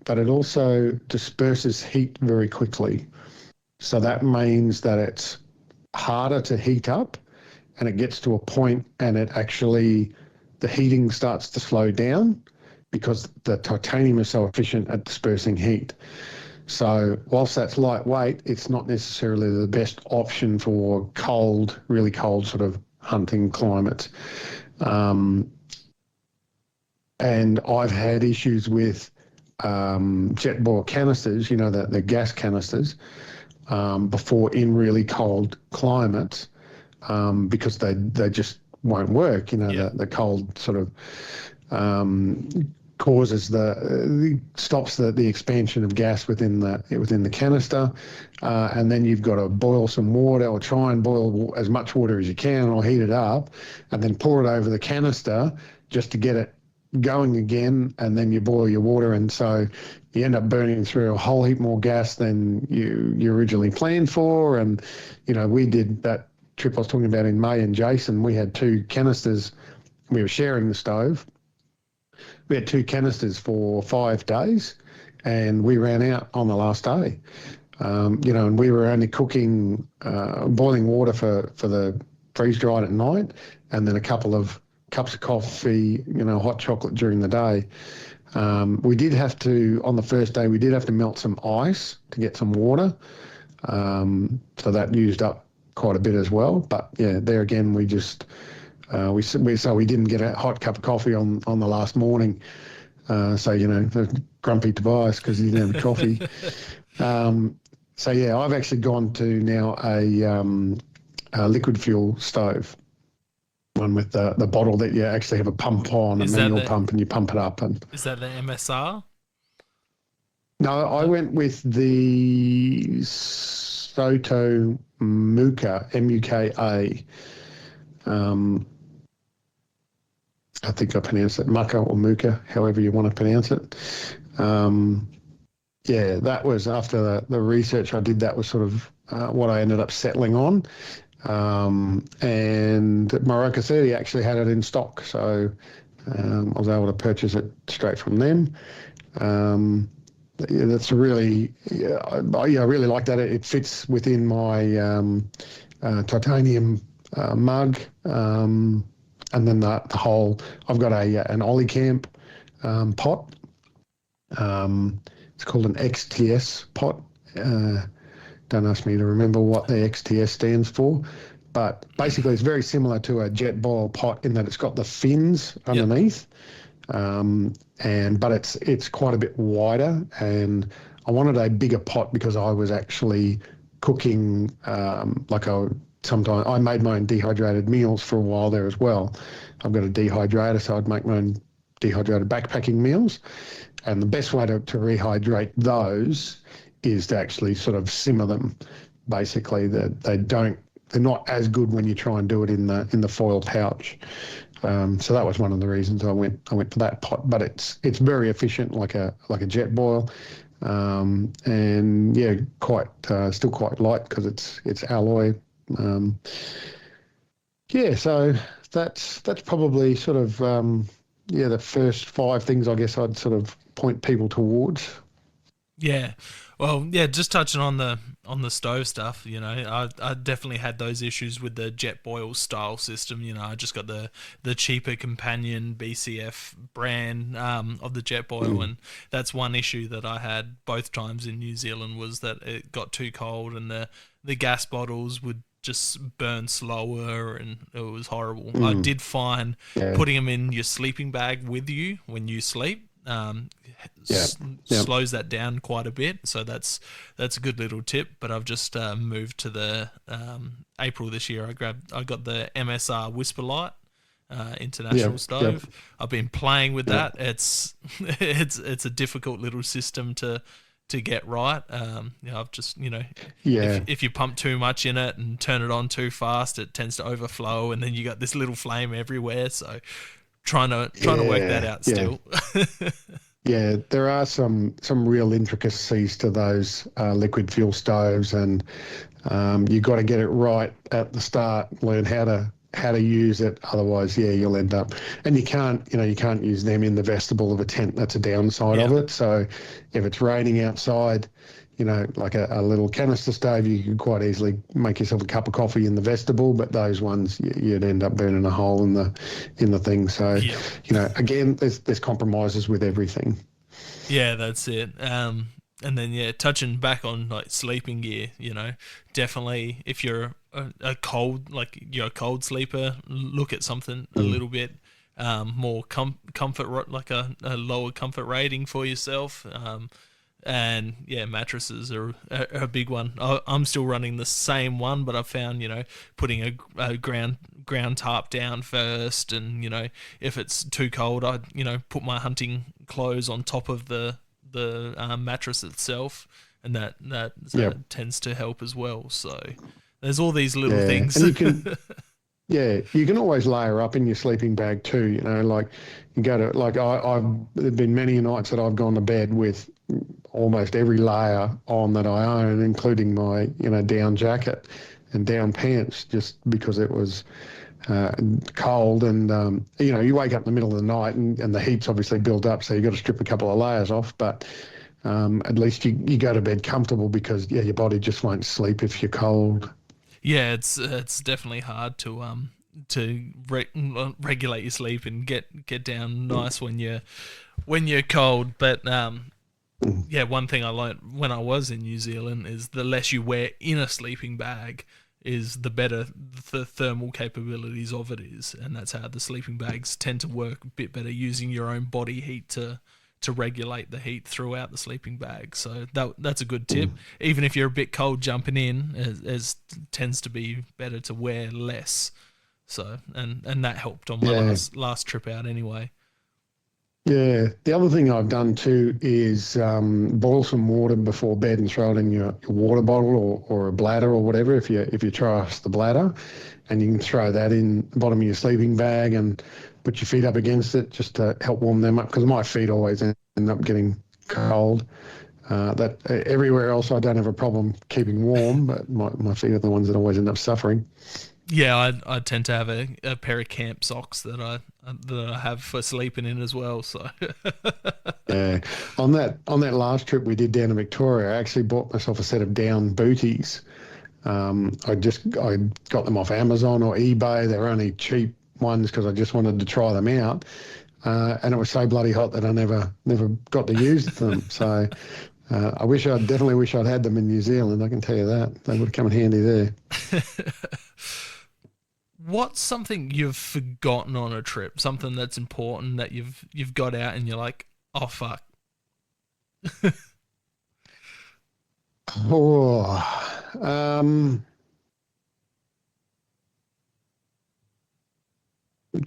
but it also disperses heat very quickly. So that means that it's harder to heat up, and it gets to a point and the heating starts to slow down because the titanium is so efficient at dispersing heat. So whilst that's lightweight, it's not necessarily the best option for cold, really cold sort of hunting climates. And I've had issues with jet boil canisters, the gas canisters, before in really cold climates, because they just won't work. The cold sort of causes stops the expansion of gas within the canister, and then you've got to boil some water, or try and boil as much water as you can, or heat it up, and then pour it over the canister just to get it going again, and then you boil your water, and so you end up burning through a whole heap more gas than you originally planned for. And we did that trip I was talking about in May and Jason. We had 2 canisters. We were sharing the stove. We had 2 canisters for 5 days, and we ran out on the last day. And we were only cooking, boiling water for the freeze dried at night, and then a couple of cups of coffee, hot chocolate during the day. We did have to, on the first day, melt some ice to get some water. So that used up quite a bit as well. But yeah, there again, we just, we didn't get a hot cup of coffee on the last morning. The grumpy Tobias because he didn't have coffee. So yeah, I've actually gone to now a liquid fuel stove. One with the bottle that you actually have a pump on, a manual pump, and you pump it up. And is that the MSR? No, I went with the Soto Muka, M-U-K-A. I think I pronounced it Muka or Muka, however you want to pronounce it. That was after the research I did. That was sort of what I ended up settling on. And Morocco 30 actually had it in stock, so I was able to purchase it straight from them. That's really, I really like that. It fits within my titanium mug, and then the whole. I've got an Ollie Camp pot. It's called an XTS pot. Don't ask me to remember what the XTS stands for, but basically it's very similar to a jet boil pot in that it's got the fins underneath, but it's quite a bit wider. And I wanted a bigger pot because I was actually cooking sometimes I made my own dehydrated meals for a while there as well. I've got a dehydrator, so I'd make my own dehydrated backpacking meals, and the best way to rehydrate those is to actually sort of simmer them. Basically, that they're not as good when you try and do it in the foil pouch. So that was one of the reasons I went for that pot. But it's very efficient, like a jet boil, and yeah, still quite light because it's alloy. So that's probably sort of the first 5 things I guess I'd sort of point people towards. Yeah. Well, yeah, just touching on the stove stuff, I definitely had those issues with the jet boil style system. I just got the cheaper companion BCF brand of the jet boil, and that's one issue that I had both times in New Zealand was that it got too cold and the gas bottles would just burn slower, and it was horrible. I did find putting them in your sleeping bag with you when you sleep slows that down quite a bit, so that's a good little tip. But I've just moved to the April this year. I got the MSR Whisper Light international stove. I've been playing with that. It's a difficult little system to get right. I've just if you pump too much in it and turn it on too fast, it tends to overflow, and then you got this little flame everywhere. So trying to work that out still. Yeah, there are some real intricacies to those liquid fuel stoves, and you got to get it right at the start. Learn how to use it. Otherwise, you'll end up. And you can't use them in the vestibule of a tent. That's a downside of it. So if it's raining outside, like a little canister stove, you could quite easily make yourself a cup of coffee in the vestibule. But those ones, you'd end up burning a hole in the thing. So, again, there's compromises with everything. Yeah, that's it. And then, yeah, touching back on like sleeping gear, definitely if you're a cold, like you're a cold sleeper, look at something a little bit more comfort, like a lower comfort rating for yourself. And yeah, mattresses are a big one. I'm still running the same one, but I've found, putting a ground tarp down first, and if it's too cold, I put my hunting clothes on top of the mattress itself, and that tends to help as well. So there's all these little things. And you can you can always layer up in your sleeping bag too. Like you go to there've been many nights that I've gone to bed with almost every layer on that I own, including my down jacket and down pants, just because it was cold, and you wake up in the middle of the night and the heat's obviously built up, so you've got to strip a couple of layers off, but at least you go to bed comfortable, because your body just won't sleep if you're cold. Yeah, it's definitely hard to regulate your sleep and get down nice when you're cold, but yeah, one thing I learned when I was in New Zealand is the less you wear in a sleeping bag is the better the thermal capabilities of it is, and that's how the sleeping bags tend to work a bit better, using your own body heat to regulate the heat throughout the sleeping bag. So that's a good tip. Even if you're a bit cold jumping in, it tends to be better to wear less. So and that helped on my last trip out anyway. Yeah, the other thing I've done too is boil some water before bed and throw it in your water bottle or a bladder or whatever, if you trust the bladder, and you can throw that in the bottom of your sleeping bag and put your feet up against it just to help warm them up, because my feet always end up getting cold. That everywhere else I don't have a problem keeping warm, but my feet are the ones that always end up suffering. Yeah, I tend to have a pair of camp socks that I have for sleeping in as well. So yeah, on that last trip we did down to Victoria, I actually bought myself a set of down booties. I got them off Amazon or eBay. They were only cheap ones because I just wanted to try them out, and it was so bloody hot that I never got to use them. So I definitely wish I'd had them in New Zealand. I can tell you that they would have come in handy there. What's something you've forgotten on a trip? Something that's important that you've got out and you're like, oh fuck. Good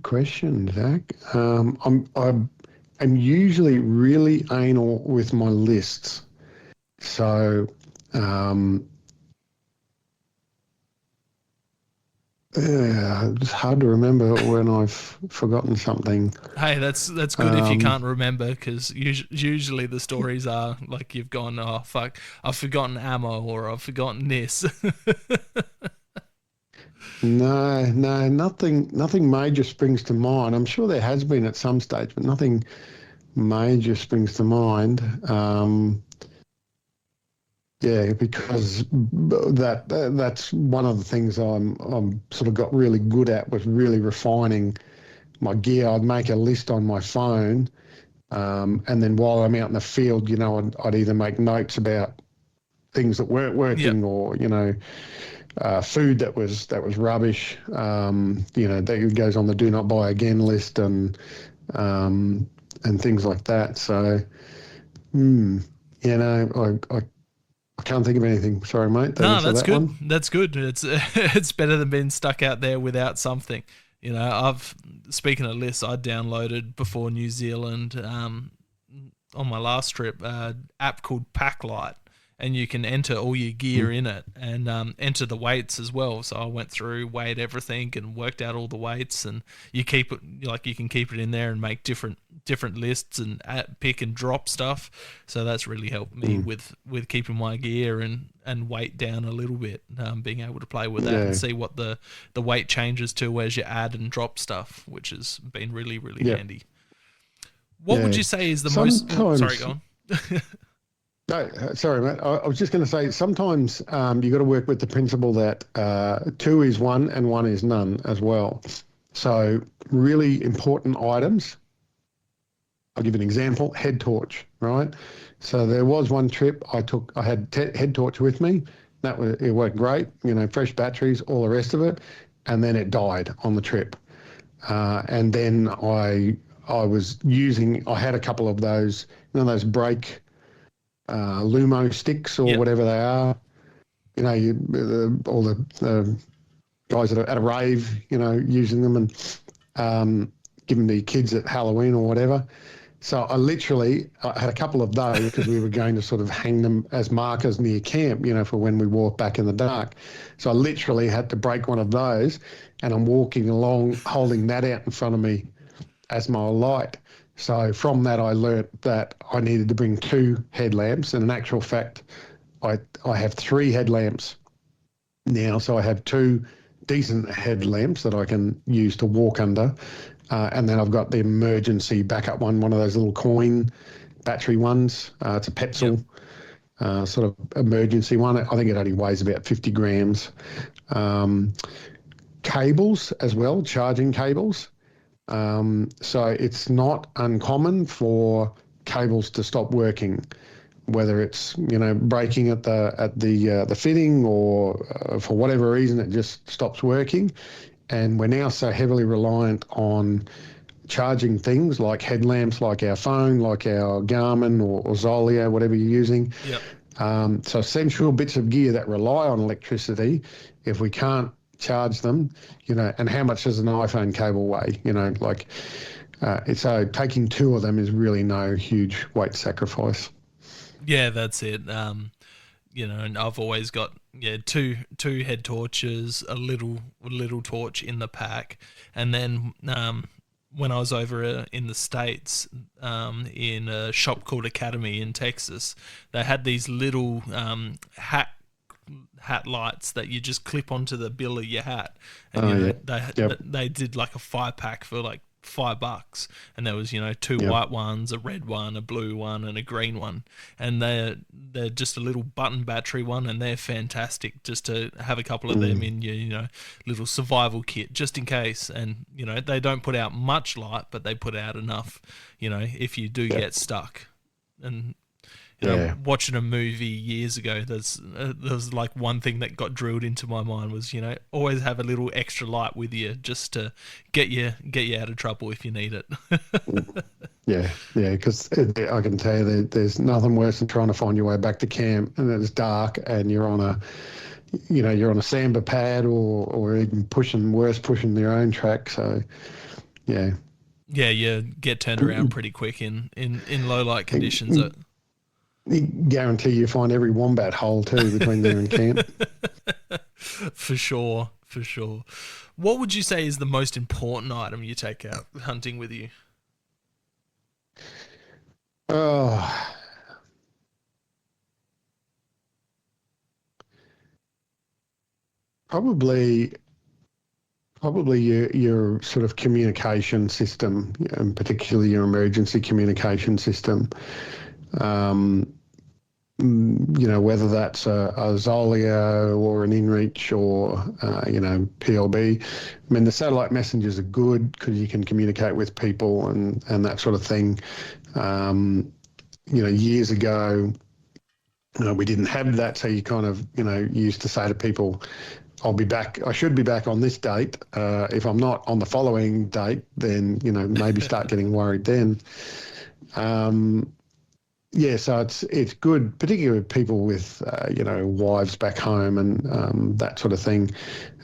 question, Zach. I'm usually really anal with my lists, so it's hard to remember when I've forgotten something. Hey, that's good if you can't remember, because usually the stories are like you've gone, oh fuck, I've forgotten ammo, or I've forgotten this. No, nothing major springs to mind. I'm sure there has been at some stage, but nothing major springs to mind. Yeah, because that's one of the things I'm sort of got really good at, was really refining my gear. I'd make a list on my phone, and then while I'm out in the field, I'd either make notes about things that weren't working, or food that was rubbish. That goes on the do not buy again list, and things like that. So, I can't think of anything. Sorry, mate. No, that's good. One. That's good. It's better than being stuck out there without something. Speaking of lists, I downloaded before New Zealand on my last trip an app called Packlight, and you can enter all your gear in it, and enter the weights as well. So I went through, weighed everything, and worked out all the weights, and you keep it, you can keep it in there and make different lists and pick and drop stuff. So that's really helped me with keeping my gear and weight down a little bit, being able to play with that and see what the weight changes to as you add and drop stuff, which has been really, really handy. What would you say is the most... sorry, go on. No, sorry, mate. I was just going to say, sometimes you got to work with the principle that 2 is 1 and 1 is none as well. So really important items, I'll give you an example, head torch, right? So there was one trip I had head torch with me. It worked great, fresh batteries, all the rest of it. And then it died on the trip. And then I had a couple of those, those brake Lumo sticks or whatever they are. All the guys at a rave, using them and giving the kids at Halloween or whatever. So I had a couple of those because we were going to sort of hang them as markers near camp, for when we walk back in the dark. So I literally had to break one of those, and I'm walking along holding that out in front of me as my light. So from that, I learnt that I needed to bring 2 headlamps, and in actual fact, I have 3 headlamps now. So I have 2 decent headlamps that I can use to walk under. And then I've got the emergency backup one of those little coin battery ones. It's a Petzl sort of emergency one. I think it only weighs about 50 grams. Cables as well, charging cables. So it's not uncommon for cables to stop working, whether it's breaking at the fitting or for whatever reason it just stops working. And we're now so heavily reliant on charging things like headlamps, like our phone, like our Garmin or Zoleo, whatever you're using. Yep. So essential bits of gear that rely on electricity, if we can't charge them, and how much does an iPhone cable weigh? So taking 2 of them is really no huge weight sacrifice. Yeah, that's it. And I've always got two head torches, a little torch in the pack, and then when I was over in the States, in a shop called Academy in Texas, they had these little hat lights that you just clip onto the bill of your hat, and they did like a 5-pack for like $5, and there was 2 white ones, a red one, a blue one, and a green one, and they're just a little button battery one, and they're fantastic just to have a couple of them in your little survival kit just in case. And they don't put out much light, but they put out enough if you do get stuck. And watching a movie years ago, there's like one thing that got drilled into my mind was, always have a little extra light with you just to get you out of trouble if you need it. Because I can tell you that there's nothing worse than trying to find your way back to camp and it's dark and you're on a samba pad or even pushing your own track. So, yeah. Yeah, you get turned around pretty quick in low light conditions. Guarantee you find every wombat hole too between there and camp. For sure. What would you say is the most important item you take out hunting with you? Oh, probably your sort of communication system, and particularly your emergency communication system. Whether that's a Zoleo or an InReach or, PLB. I mean, the satellite messengers are good because you can communicate with people and that sort of thing. Years ago, we didn't have that. So you kind of, used to say to people, I should be back on this date. If I'm not on the following date, then, maybe start getting worried then. So it's good, particularly with people with wives back home and that sort of thing.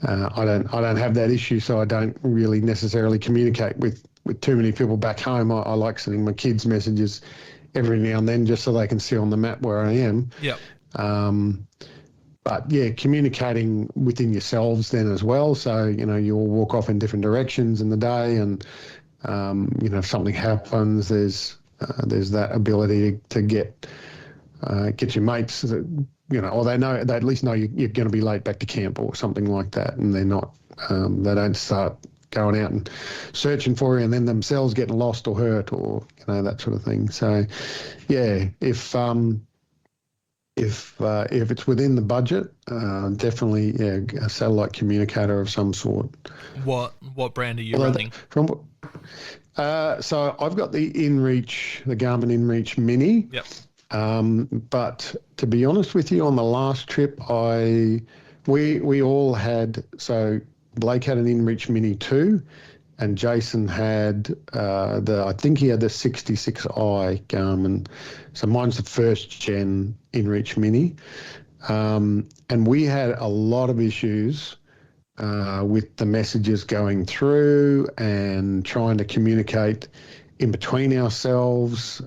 I don't have that issue, so I don't really necessarily communicate with too many people back home. I like sending my kids messages every now and then just so they can see on the map where I am. Yep. But communicating within yourselves then as well. So you all walk off in different directions in the day, and if something happens, there's that ability to get your mates, or they at least know you're going to be late back to camp or something like that, and they're not, they don't start going out and searching for you and then themselves getting lost or hurt or that sort of thing. So, if it's within the budget, definitely a satellite communicator of some sort. What brand are you running? So I've got the Garmin InReach Mini. Yep. But to be honest with you, on the last trip, we all had, so Blake had an InReach Mini 2, and Jason had I think he had the 66i Garmin. So mine's the first gen InReach Mini. And we had a lot of issues with the messages going through and trying to communicate in between ourselves.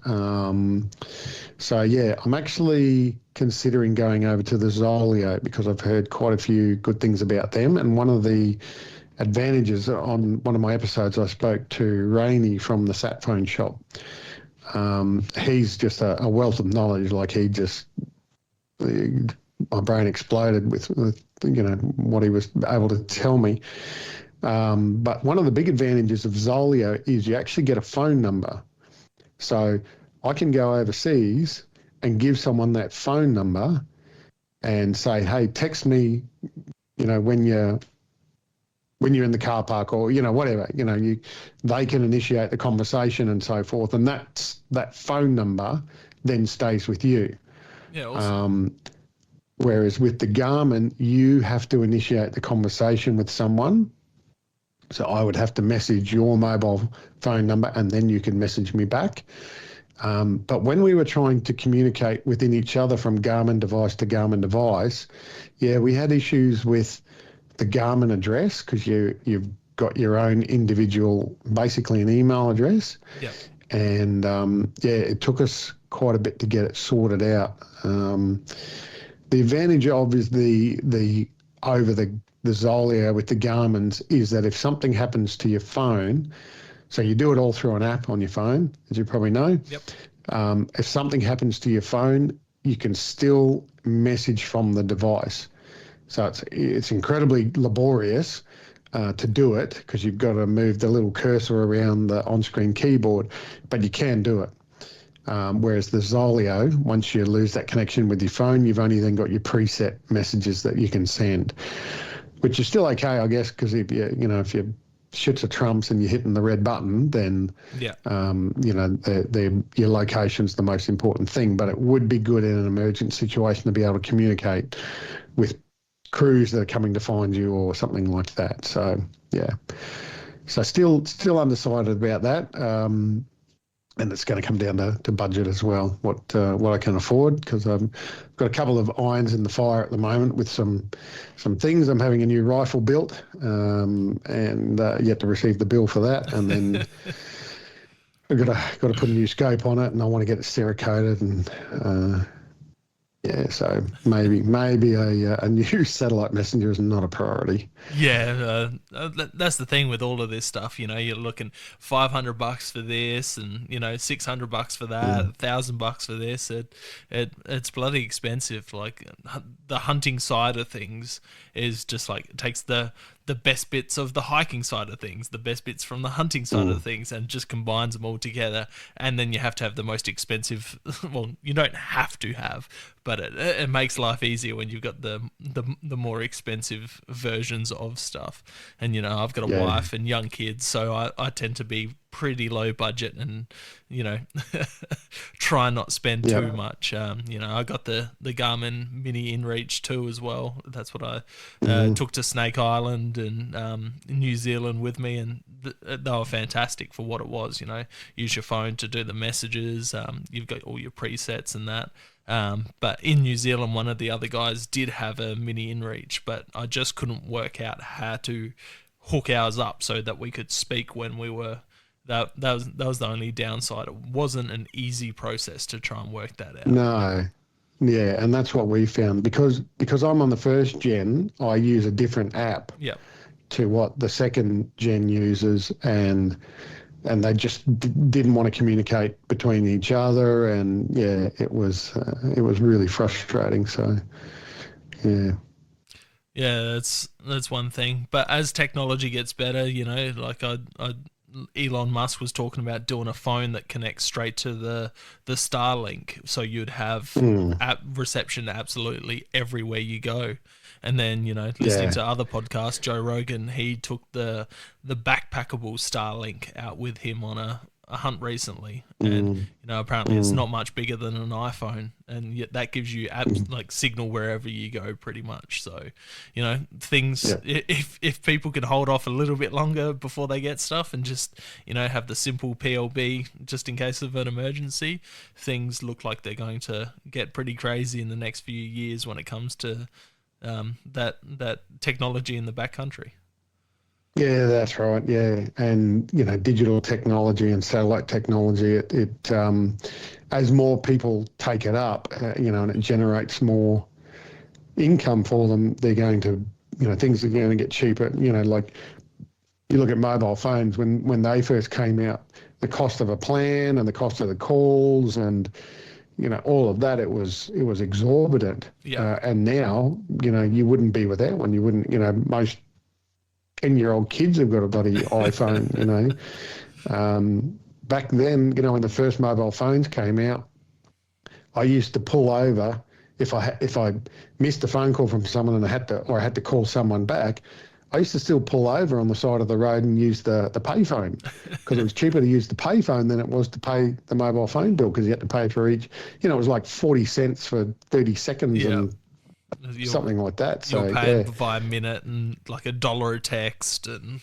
So yeah, I'm actually considering going over to the Zoleo because I've heard quite a few good things about them. And one of the advantages, on one of my episodes, I spoke to Rainey from the Sat Phone shop. He's just a wealth of knowledge. Like my brain exploded with what he was able to tell me. But one of the big advantages of Zoleo is you actually get a phone number. So I can go overseas and give someone that phone number and say, hey, text me, when you're in the car park or, whatever, they can initiate the conversation and so forth. And that phone number then stays with you. Yeah, awesome. Whereas with the Garmin, you have to initiate the conversation with someone. So I would have to message your mobile phone number and then you can message me back. But when we were trying to communicate within each other from Garmin device to Garmin device, we had issues with the Garmin address because you've got your own individual, basically an email address. Yep. And it took us quite a bit to get it sorted out. The advantage of is the Zoleo with the Garmin's is that if something happens to your phone, so you do it all through an app on your phone, as you probably know. Yep. If something happens to your phone, you can still message from the device. So it's incredibly laborious to do it because you've got to move the little cursor around the on-screen keyboard, but you can do it. Whereas the Zoleo, once you lose that connection with your phone, you've only then got your preset messages that you can send, which is still okay, I guess, because if your shits are trumps and you're hitting the red button, then your location's the most important thing. But it would be good in an emergent situation to be able to communicate with crews that are coming to find you or something like that. So yeah, so still undecided about that. And it's going to come down to budget as well, what I can afford, because I've got a couple of irons in the fire at the moment with some things. I'm having a new rifle built, and yet to receive the bill for that, and then I've got to put a new scope on it, and I want to get it Cerakoted, and so maybe a new satellite messenger is not a priority. Yeah, that's the thing with all of this stuff. You're looking $500 for this, and $600 for that, $1,000 for this. It's bloody expensive. Like the hunting side of things is just like it takes the best bits of the hiking side of things, the best bits from the hunting side of things, and just combines them all together. And then you have to have the most expensive. Well, you don't have to have, but it makes life easier when you've got the more expensive versions of stuff. And I've got a wife and young kids, so I tend to be pretty low budget and try not spend too much. I got the Garmin Mini InReach 2 as well. That's what I took to Snake Island and New Zealand with me, and they were fantastic for what it was. Use your phone to do the messages. You've got all your presets and that. But in New Zealand, one of the other guys did have a Mini InReach, but I just couldn't work out how to hook ours up so that we could speak when we were. That was the only downside. It wasn't an easy process to try and work that out. No. Yeah, and that's what we found. Because I'm on the first gen, I use a different app to what the second gen uses, and they just didn't want to communicate between each other, and it was really frustrating. So yeah, that's one thing. But as technology gets better, like Elon Musk was talking about doing a phone that connects straight to the Starlink, so you'd have reception absolutely everywhere you go. And then, listening to other podcasts, Joe Rogan, he took the backpackable Starlink out with him on a hunt recently, and apparently it's not much bigger than an iPhone, and yet that gives you like signal wherever you go, pretty much. So, things. Yeah. If people can hold off a little bit longer before they get stuff, and just have the simple PLB just in case of an emergency, things look like they're going to get pretty crazy in the next few years when it comes to that technology in the backcountry. Yeah, that's right. Yeah, and digital technology and satellite technology. It as more people take it up, and it generates more income for them. They're going to, things are going to get cheaper. Like you look at mobile phones when they first came out, the cost of a plan and the cost of the calls and all of that, it was exorbitant. Yeah. And now, you wouldn't be without one. You wouldn't. Most 10-year-old kids have got a bloody iPhone, Back then, when the first mobile phones came out, I used to pull over if I missed a phone call from someone and I had to call someone back. I used to still pull over on the side of the road and use the payphone, because it was cheaper to use the payphone than it was to pay the mobile phone bill, because you had to pay for each. It was like 40 cents for 30 seconds. Yeah. And something like that. So you're paid by a minute and like $1 a text, and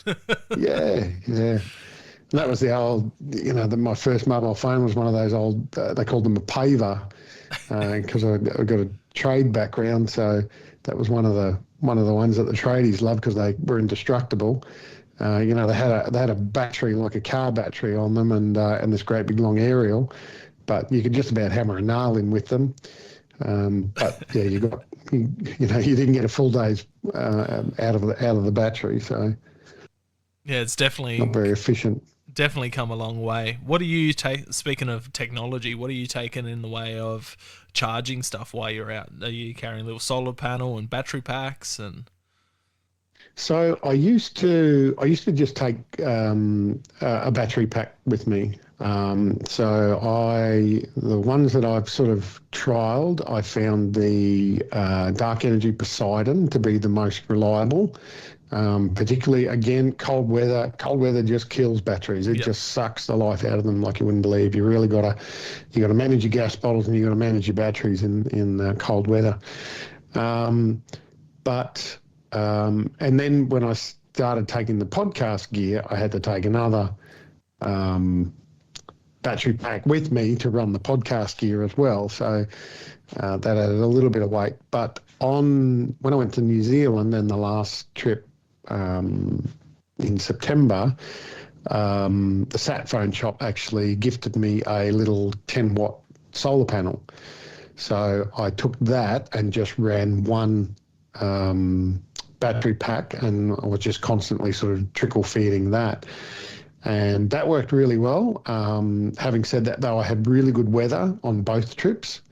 yeah. And that was the old, my first mobile phone was one of those old. They called them a paver, because I got a trade background. So that was one of the ones that the tradies loved, because they were indestructible. They had a battery, like a car battery on them, and this great big long aerial, but you could just about hammer a nail in with them. But yeah, you didn't get a full day's out of the battery, so yeah, it's definitely not very efficient. Definitely come a long way. What do you take? Speaking of technology, what are you taking in the way of charging stuff while you're out? Are you carrying a little solar panel and battery packs? And so I used to just take a battery pack with me. The ones that I've sort of trialed, I found the Dark Energy Poseidon to be the most reliable. Particularly, again, cold weather. Cold weather just kills batteries. It just sucks the life out of them like you wouldn't believe. You really got to manage your gas bottles, and you got to manage your batteries in cold weather. And then when I started taking the podcast gear, I had to take another battery pack with me to run the podcast gear as well. So that added a little bit of weight. But when I went to New Zealand and the last trip in September, the sat phone shop actually gifted me a little 10-watt solar panel. So I took that and just ran one battery pack, and I was just constantly sort of trickle feeding that. And that worked really well. Having said that, though, I had really good weather on both trips.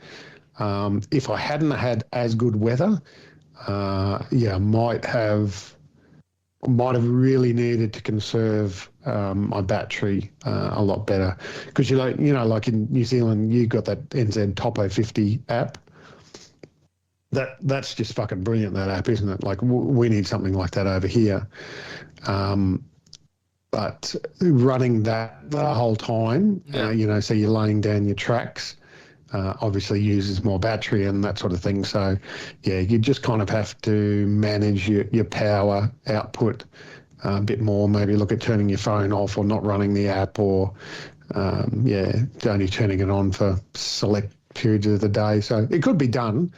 If I hadn't had as good weather, might have really needed to conserve my battery a lot better, because like in New Zealand, you got that NZ Topo 50 app. That's just fucking brilliant, that app, isn't it? Like we need something like that over here. But running that the whole time, so you're laying down your tracks, obviously uses more battery and that sort of thing. So, yeah, you just kind of have to manage your power output a bit more. Maybe look at turning your phone off, or not running the app, or, only turning it on for select periods of the day. So it could be done.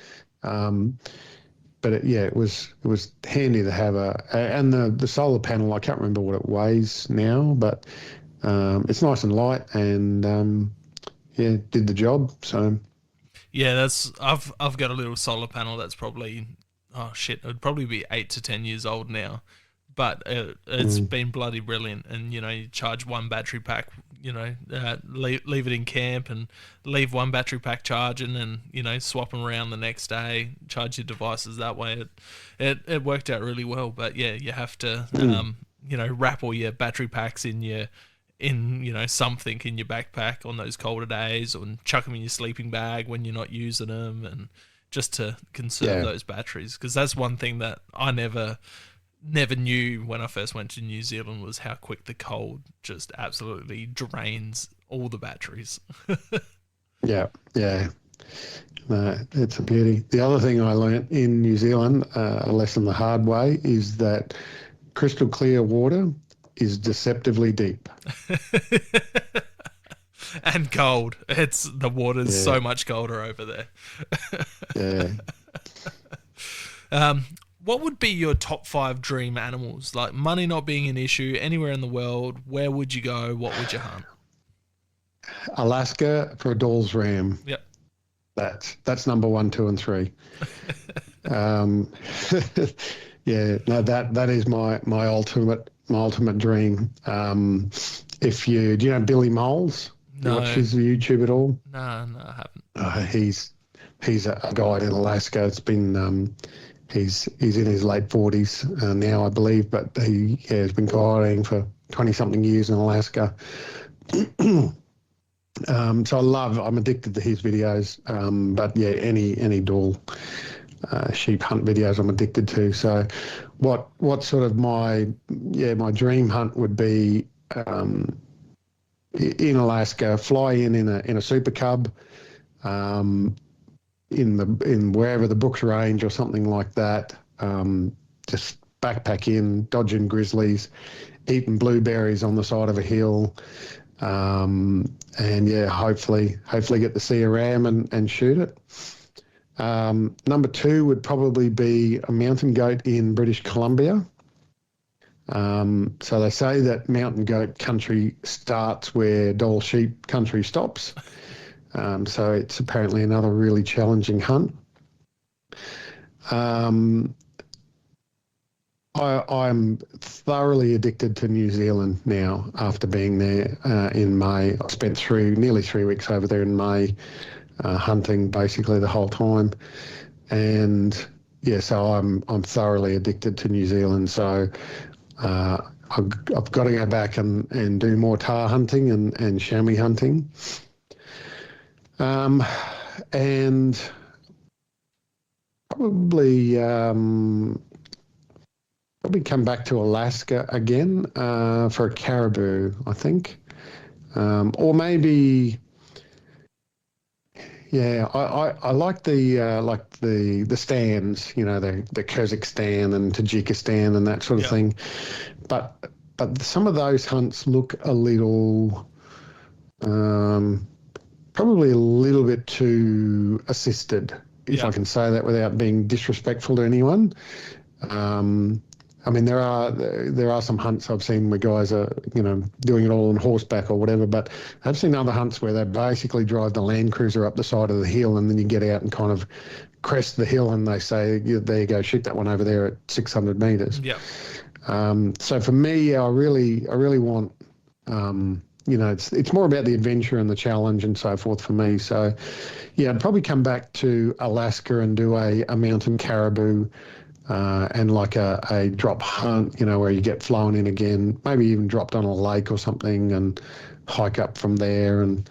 But it was handy to have and the solar panel, I can't remember what it weighs now, but it's nice and light, and did the job. So yeah, I've got a little solar panel that's probably it would probably be 8 to 10 years old now, but it's been bloody brilliant. And you charge one battery pack, leave it in camp and leave one battery pack charging, and swap them around the next day, charge your devices that way. It worked out really well. But yeah, you have to wrap all your battery packs in something in your backpack on those colder days, or chuck them in your sleeping bag when you're not using them. And just to conserve those batteries, because that's one thing that I never knew when I first went to New Zealand, was how quick the cold just absolutely drains all the batteries. Yeah. No, it's a beauty. The other thing I learnt in New Zealand, a lesson the hard way, is that crystal clear water is deceptively deep. And cold. The water's so much colder over there. What would be your top 5 dream animals? Like, money not being an issue, anywhere in the world, where would you go? What would you hunt? Alaska for a Dall's ram. Yep. That's number 1, 2, and 3. That is my ultimate dream. Do you know Billy Moles? No. You watch his YouTube at all? No, I haven't. He's a guide in Alaska. It's been he's in his late 40s now, I believe, but he has been guiding for 20-something years in Alaska. So I'm addicted to his videos. But yeah, any Dall sheep hunt videos I'm addicted to. So what sort of my dream hunt would be in Alaska, fly in a super cub, in wherever the Brooks Range or something like that. Just backpack in, dodging grizzlies, eating blueberries on the side of a hill, and hopefully get to see a ram and shoot it. Number 2 would probably be a mountain goat in British Columbia. So they say that mountain goat country starts where Dall sheep country stops. So it's apparently another really challenging hunt. I'm thoroughly addicted to New Zealand now after being there in May. I spent nearly 3 weeks over there in May, hunting basically the whole time. And so I'm thoroughly addicted to New Zealand. So I've got to go back and do more tahr hunting and chamois hunting. And probably come back to Alaska again for a caribou, I think. Or maybe, I like the stands, the Kyrgyzstan and Tajikistan and that sort of thing. But some of those hunts look a little, probably a little bit too assisted, if I can say that without being disrespectful to anyone. I mean, there are some hunts I've seen where guys are, doing it all on horseback or whatever, but I've seen other hunts where they basically drive the Land Cruiser up the side of the hill, and then you get out and kind of crest the hill, and they say, there you go, shoot that one over there at 600 meters. Yeah. So for me, I really want, it's more about the adventure and the challenge and so forth for me. So I'd probably come back to Alaska and do a mountain caribou, and like a drop hunt, where you get flown in again, maybe even dropped on a lake or something, and hike up from there. And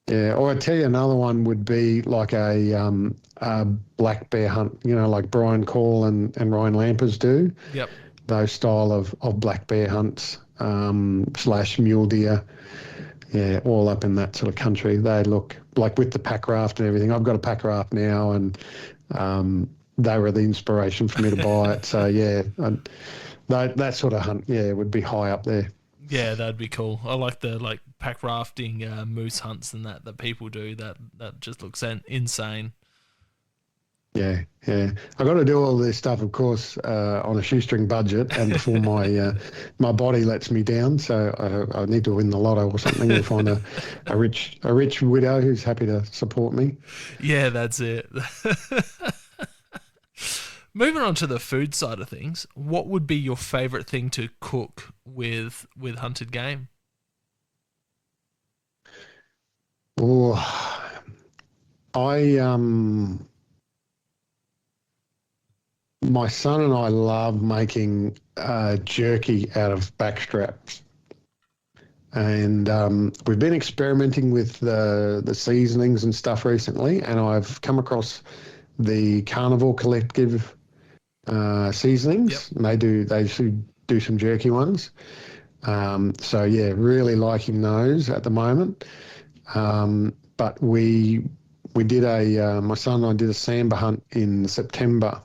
or I'd tell you another one would be like a black bear hunt, like Brian Call and Ryan Lampers do. Yep. Those style of black bear hunts, / mule deer. Yeah, all up in that sort of country. They look like, with the pack raft and everything. I've got a pack raft now, and they were the inspiration for me to buy it. So that sort of hunt, would be high up there. Yeah, that'd be cool. I like the pack rafting, moose hunts and that people do. That just looks insane. Yeah. I've got to do all this stuff, of course, on a shoestring budget, and before my body lets me down. So I need to win the lotto or something, and find a rich widow who's happy to support me. Yeah, that's it. Moving on to the food side of things, what would be your favourite thing to cook with hunted game? Oh, my son and I love making jerky out of backstraps. And we've been experimenting with the seasonings and stuff recently, and I've come across the Carnivore Collective seasonings. Yep. They should do some jerky ones. So yeah, really liking those at the moment. But we did my son and I did a sambar hunt in September,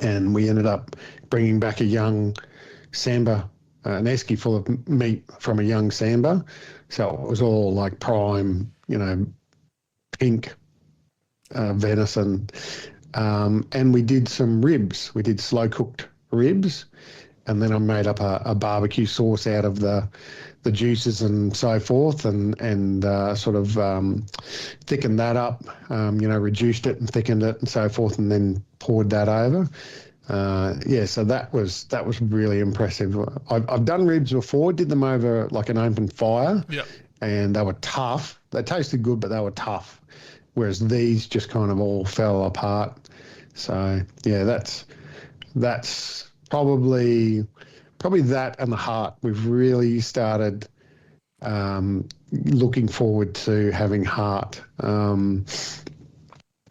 and we ended up bringing back a young sambar, an esky full of meat from a young sambar. So it was all like prime, pink venison. And we did some ribs. We did slow cooked ribs, and then I made up a barbecue sauce out of the juices and so forth, and sort of thickened that up, reduced it and thickened it and so forth, and then poured that over. So that was really impressive. I've done ribs before, did them over like an open fire, and they were tough. They tasted good, but they were tough, whereas these just kind of all fell apart. So yeah, that's probably that and the heart. We've really started looking forward to having heart.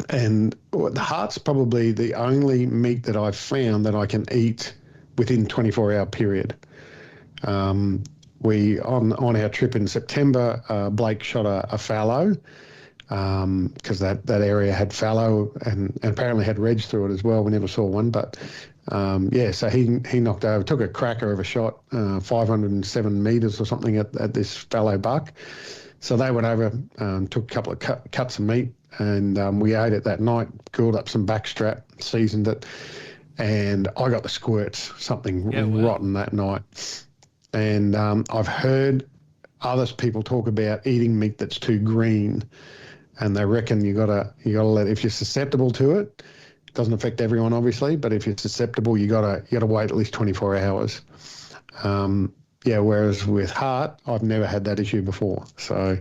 And the heart's probably the only meat that I've found that I can eat within 24-hour period. We on our trip in September, Blake shot a fallow because that area had fallow and apparently had reg through it as well. We never saw one, but so he knocked over, took a cracker of a shot, 507 metres or something at this fallow buck. So they went over, took a couple of cuts of meat, and we ate it that night, cooled up some backstrap, seasoned it, and I got the squirts, something rotten that night. And I've heard other people talk about eating meat that's too green, and they reckon you gotta let, if you're susceptible to it, it doesn't affect everyone obviously, but if you're susceptible, you gotta wait at least 24 hours. Whereas with heart, I've never had that issue before. So,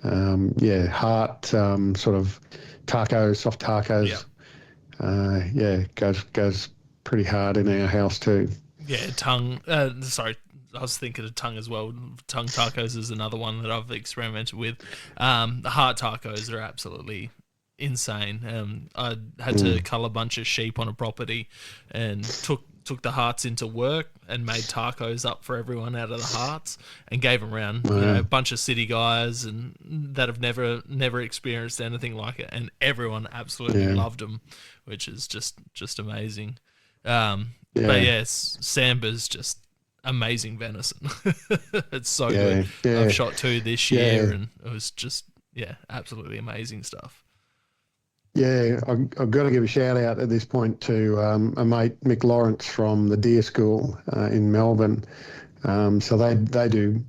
heart, sort of tacos, soft tacos, goes pretty hard in our house too. Yeah, tongue. Sorry, I was thinking of tongue as well. Tongue tacos is another one that I've experimented with. The heart tacos are absolutely insane. I had to cull a bunch of sheep on a property and took the hearts into work and made tacos up for everyone out of the hearts and gave them around a bunch of city guys and that have never experienced anything like it, and everyone absolutely loved them, which is just amazing. But yes, sambar's just amazing venison. It's so good. I've shot 2 this year and it was just absolutely amazing stuff. Yeah, I've got to give a shout out at this point to a mate, Mick Lawrence from the Deer School in Melbourne. So they do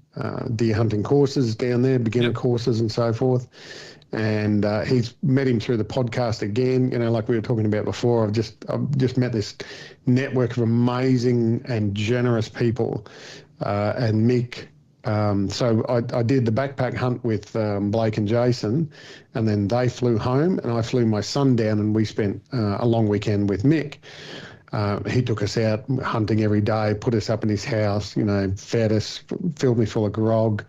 deer hunting courses down there, beginner courses and so forth. And he's met him through the podcast again. Like we were talking about before, I've just met this network of amazing and generous people. And Mick. So I did the backpack hunt with Blake and Jason, and then they flew home, and I flew my son down, and we spent a long weekend with Mick. He took us out hunting every day, put us up in his house, fed us, filled me full of grog,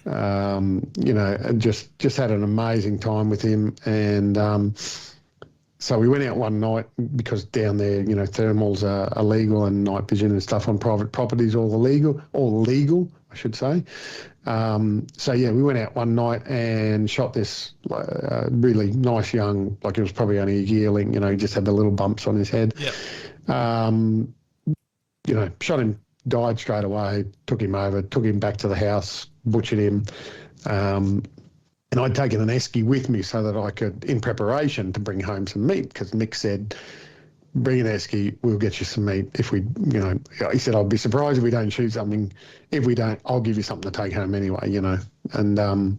and just had an amazing time with him. And so we went out one night because down there, thermals are illegal and night vision and stuff on private properties, all legal, I should say. We went out one night and shot this really nice young, like it was probably only a yearling, he just had the little bumps on his head. Shot him, died straight away, took him over, took him back to the house, butchered him. And I'd taken an esky with me so that I could, in preparation, to bring home some meat, because Mick said, bring an esky, we'll get you some meat. If we, he said, I'll be surprised if we don't shoot something. If we don't, I'll give you something to take home anyway, And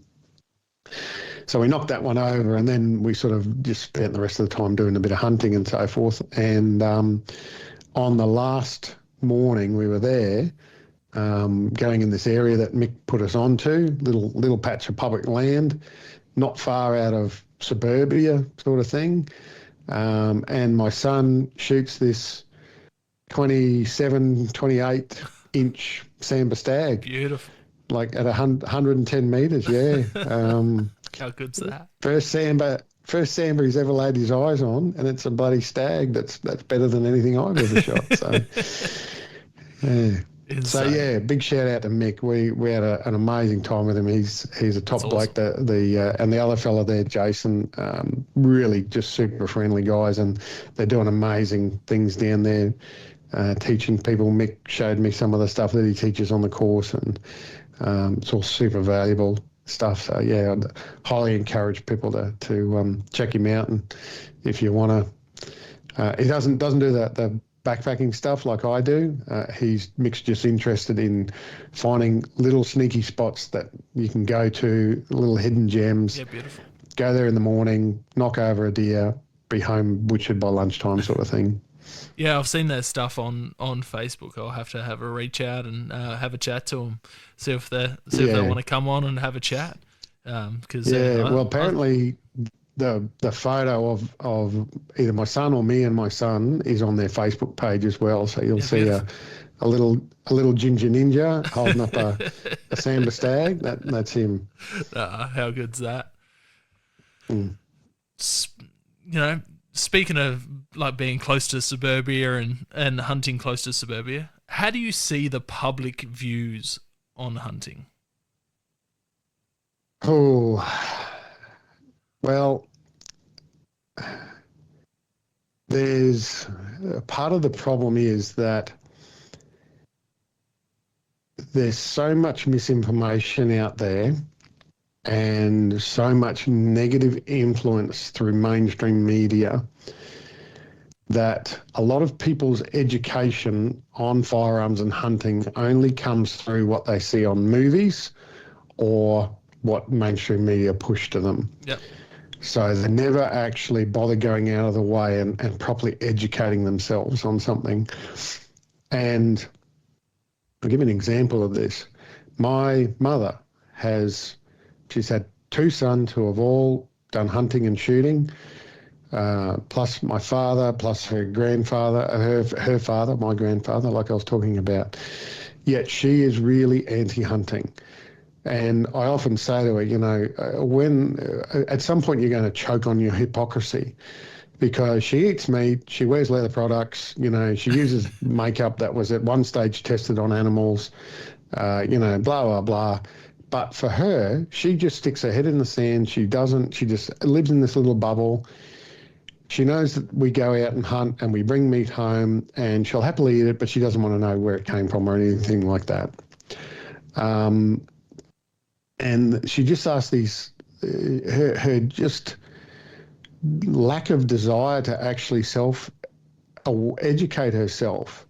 so we knocked that one over, and then we sort of just spent the rest of the time doing a bit of hunting and so forth. And on the last morning we were there, going in this area that Mick put us onto, little patch of public land, not far out of suburbia sort of thing. And my son shoots this 27, 28 inch sambar stag. Beautiful. like at 110 meters. Yeah. How good's that? First sambar he's ever laid his eyes on, and it's a bloody stag that's better than anything I've ever shot. So, yeah. Insane. So yeah, big shout out to Mick. We had an amazing time with him. He's a top That's bloke. And the other fella there, Jason, really just super friendly guys, and they're doing amazing things down there, teaching people. Mick showed me some of the stuff that he teaches on the course, and it's all super valuable stuff. So yeah, I'd highly encourage people to check him out, and if you want to, he doesn't do the backpacking stuff like I do. Mick's just interested in finding little sneaky spots that you can go to, little hidden gems. Yeah, beautiful. Go there in the morning, knock over a deer, be home butchered by lunchtime, sort of thing. Yeah, I've seen that stuff on Facebook. I'll have to have a reach out and have a chat to them, see if they want to come on and have a chat. Apparently the photo of either my son or me and my son is on their Facebook page as well. So you'll see a little ginger ninja holding up a sambar stag. That's him. How good's that? Mm. Speaking of like being close to suburbia and hunting close to suburbia, how do you see the public views on hunting? Oh, well, there's part of the problem is that there's so much misinformation out there and so much negative influence through mainstream media that a lot of people's education on firearms and hunting only comes through what they see on movies or what mainstream media push to them. Yep. So they never actually bother going out of the way and properly educating themselves on something. And I'll give you an example of this. My mother she's had two sons who have all done hunting and shooting, plus my father, plus her grandfather, her father, my grandfather, like I was talking about. Yet she is really anti-hunting. And I often say to her, when at some point you're going to choke on your hypocrisy, because she eats meat, she wears leather products, she uses makeup that was at one stage tested on animals, blah, blah, blah. But for her, she just sticks her head in the sand. She just lives in this little bubble. She knows that we go out and hunt and we bring meat home, and she'll happily eat it, but she doesn't want to know where it came from or anything like that. And she just asked her just lack of desire to actually educate herself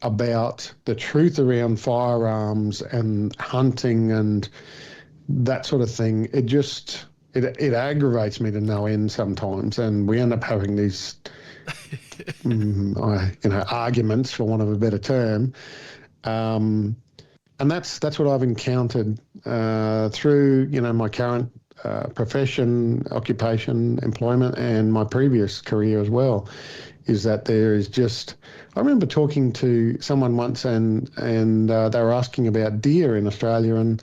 about the truth around firearms and hunting and that sort of thing. It aggravates me to no end sometimes, and we end up having these arguments, for want of a better term. And that's what I've encountered through my current profession, occupation, employment, and my previous career as well, is that there is just. I remember talking to someone once, and they were asking about deer in Australia, and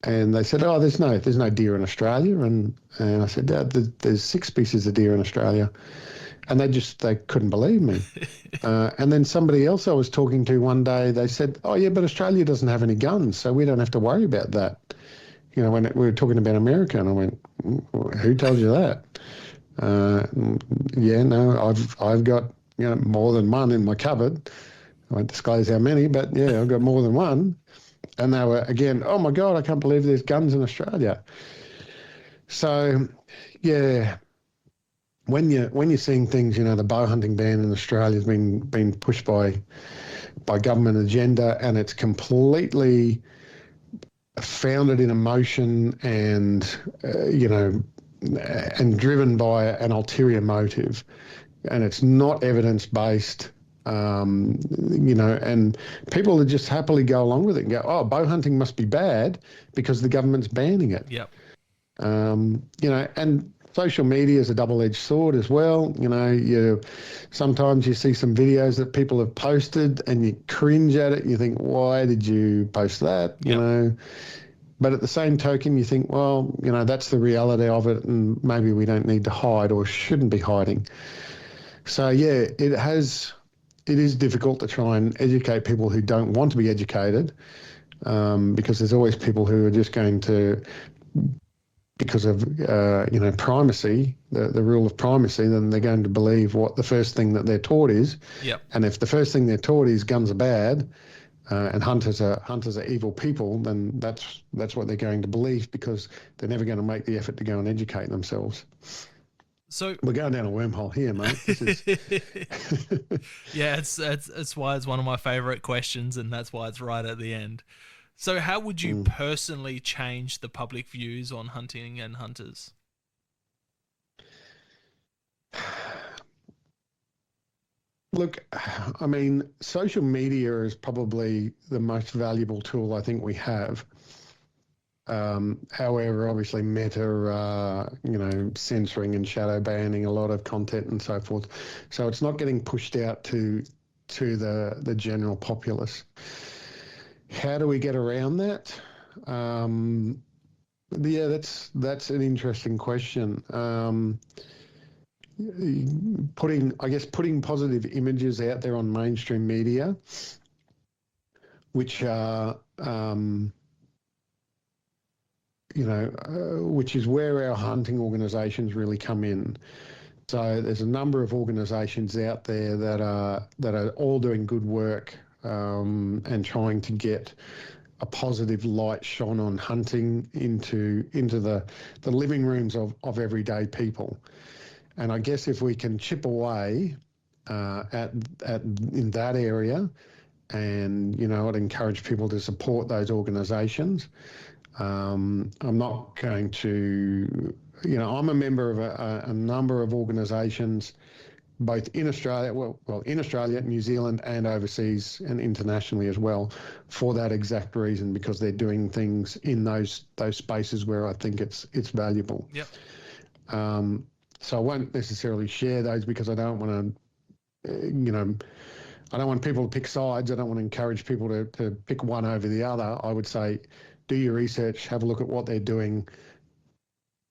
they said, "Oh, there's no deer in Australia," and I said, "There's 6 species of deer in Australia." And they couldn't believe me. And then somebody else I was talking to one day, they said, "Oh yeah, but Australia doesn't have any guns, so we don't have to worry about that." When we were talking about America, and I went, "Who told you that?" Yeah, no, I've got more than one in my cupboard. I won't disclose how many, but yeah, I've got more than one. And they were again, "Oh my God, I can't believe there's guns in Australia." So, yeah. When you're seeing things, the bow hunting ban in Australia has been pushed by government agenda, and it's completely founded in emotion and and driven by an ulterior motive, and it's not evidence based. And people would just happily go along with it and go, "Oh, bow hunting must be bad because the government's banning it." Yep. And social media is a double-edged sword as well. Sometimes you see some videos that people have posted and you cringe at it. You think, why did you post that? Yep. But at the same token, you think, well, that's the reality of it, and maybe we don't need to hide or shouldn't be hiding. So yeah, it is difficult to try and educate people who don't want to be educated, because there's always people who are just going to, because of primacy, the rule of primacy, then they're going to believe what the first thing that they're taught is. Yep. And if the first thing they're taught is guns are bad, and hunters are evil people, then that's what they're going to believe, because they're never going to make the effort to go and educate themselves. So we're going down a wormhole here, mate. This is... Yeah, it's why it's one of my favorite questions, and that's why it's right at the end. So how would you personally change the public views on hunting and hunters? Look, I mean, social media is probably the most valuable tool I think we have. However, obviously Meta, censoring and shadow banning a lot of content and so forth. So it's not getting pushed out to the general populace. How do we get around that? Yeah, that's an interesting question. Putting positive images out there on mainstream media, which are which is where our hunting organisations really come in. So there's a number of organisations out there that are all doing good work, and trying to get a positive light shone on hunting into the living rooms of everyday people. And I guess if we can chip away in that area, and I'd encourage people to support those organisations. I'm not going to, I'm a member of a number of organisations, both in Australia, in Australia, New Zealand, and overseas and internationally as well, for that exact reason, because they're doing things in those spaces where I think it's valuable. Yep. So I won't necessarily share those, because I don't want to, I don't want people to pick sides. I don't want to encourage people to pick one over the other. I would say, do your research, have a look at what they're doing,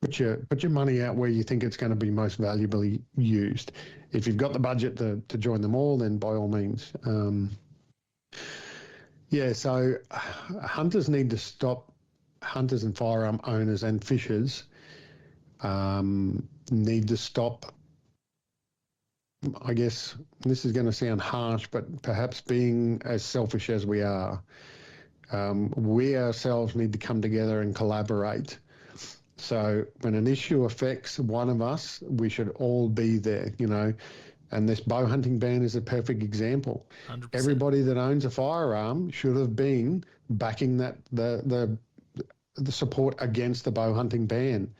put your money out where you think it's going to be most valuably used. If you've got the budget to join them all, then by all means. So hunters need to stop, hunters and firearm owners and fishers need to stop, I guess this is going to sound harsh, but perhaps being as selfish as we are. We ourselves need to come together and collaborate. So when an issue affects one of us, we should all be there, and this bow hunting ban is a perfect example. 100%. Everybody that owns a firearm should have been backing that the support against the bow hunting ban.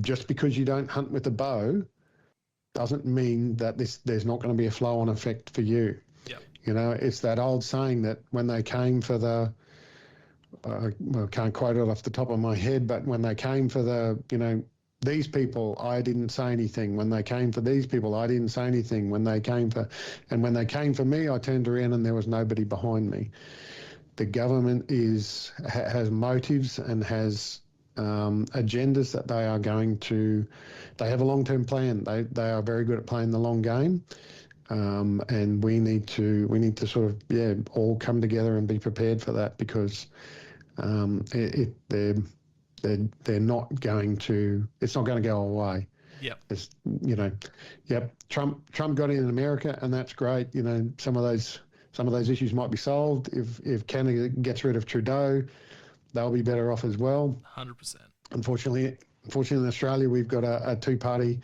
Just because you don't hunt with a bow doesn't mean that there's not going to be a flow-on effect for you. Yep. It's that old saying that when they came for the, I can't quote it off the top of my head, but when they came for the, these people, I didn't say anything. When they came for these people, I didn't say anything. When they came for me, I turned around and there was nobody behind me. The government has motives and has agendas that they are they have a long-term plan. They are very good at playing the long game. And we need to sort of, all come together and be prepared for that, because they're not going to, it's not going to go away. Yep. It's, Trump got in America, and that's great. Some of those issues might be solved. If Canada gets rid of Trudeau, they'll be better off as well. 100%. Unfortunately in Australia, we've got a two-party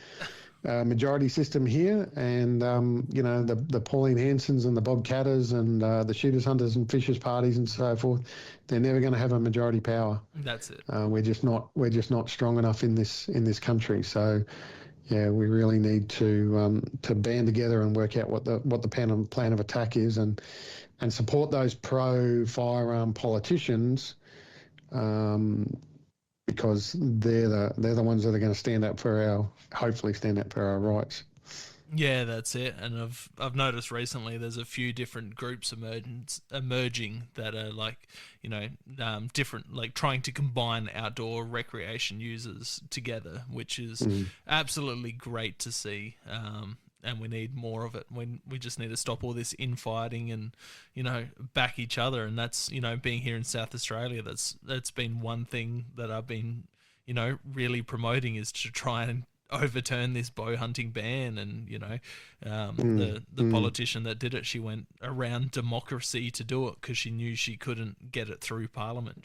majority system here, and the Pauline Hansons and the Bob Catters and the shooters, hunters and fishers parties and so forth, they're never going to have a majority power. That's it. We're just not strong enough in this country. So yeah, we really need to band together and work out what the plan of attack is, and support those pro firearm politicians because they're the ones that are going to hopefully stand up for our rights. Yeah, that's it. And I've noticed recently there's a few different groups emerging that are like, different, like trying to combine outdoor recreation users together, which is absolutely great to see. And we need more of it. We just need to stop all this infighting and, back each other. And that's, being here in South Australia, that's been one thing that I've been, really promoting, is to try and overturn this bow hunting ban. And the politician that did it, she went around democracy to do it because she knew she couldn't get it through Parliament.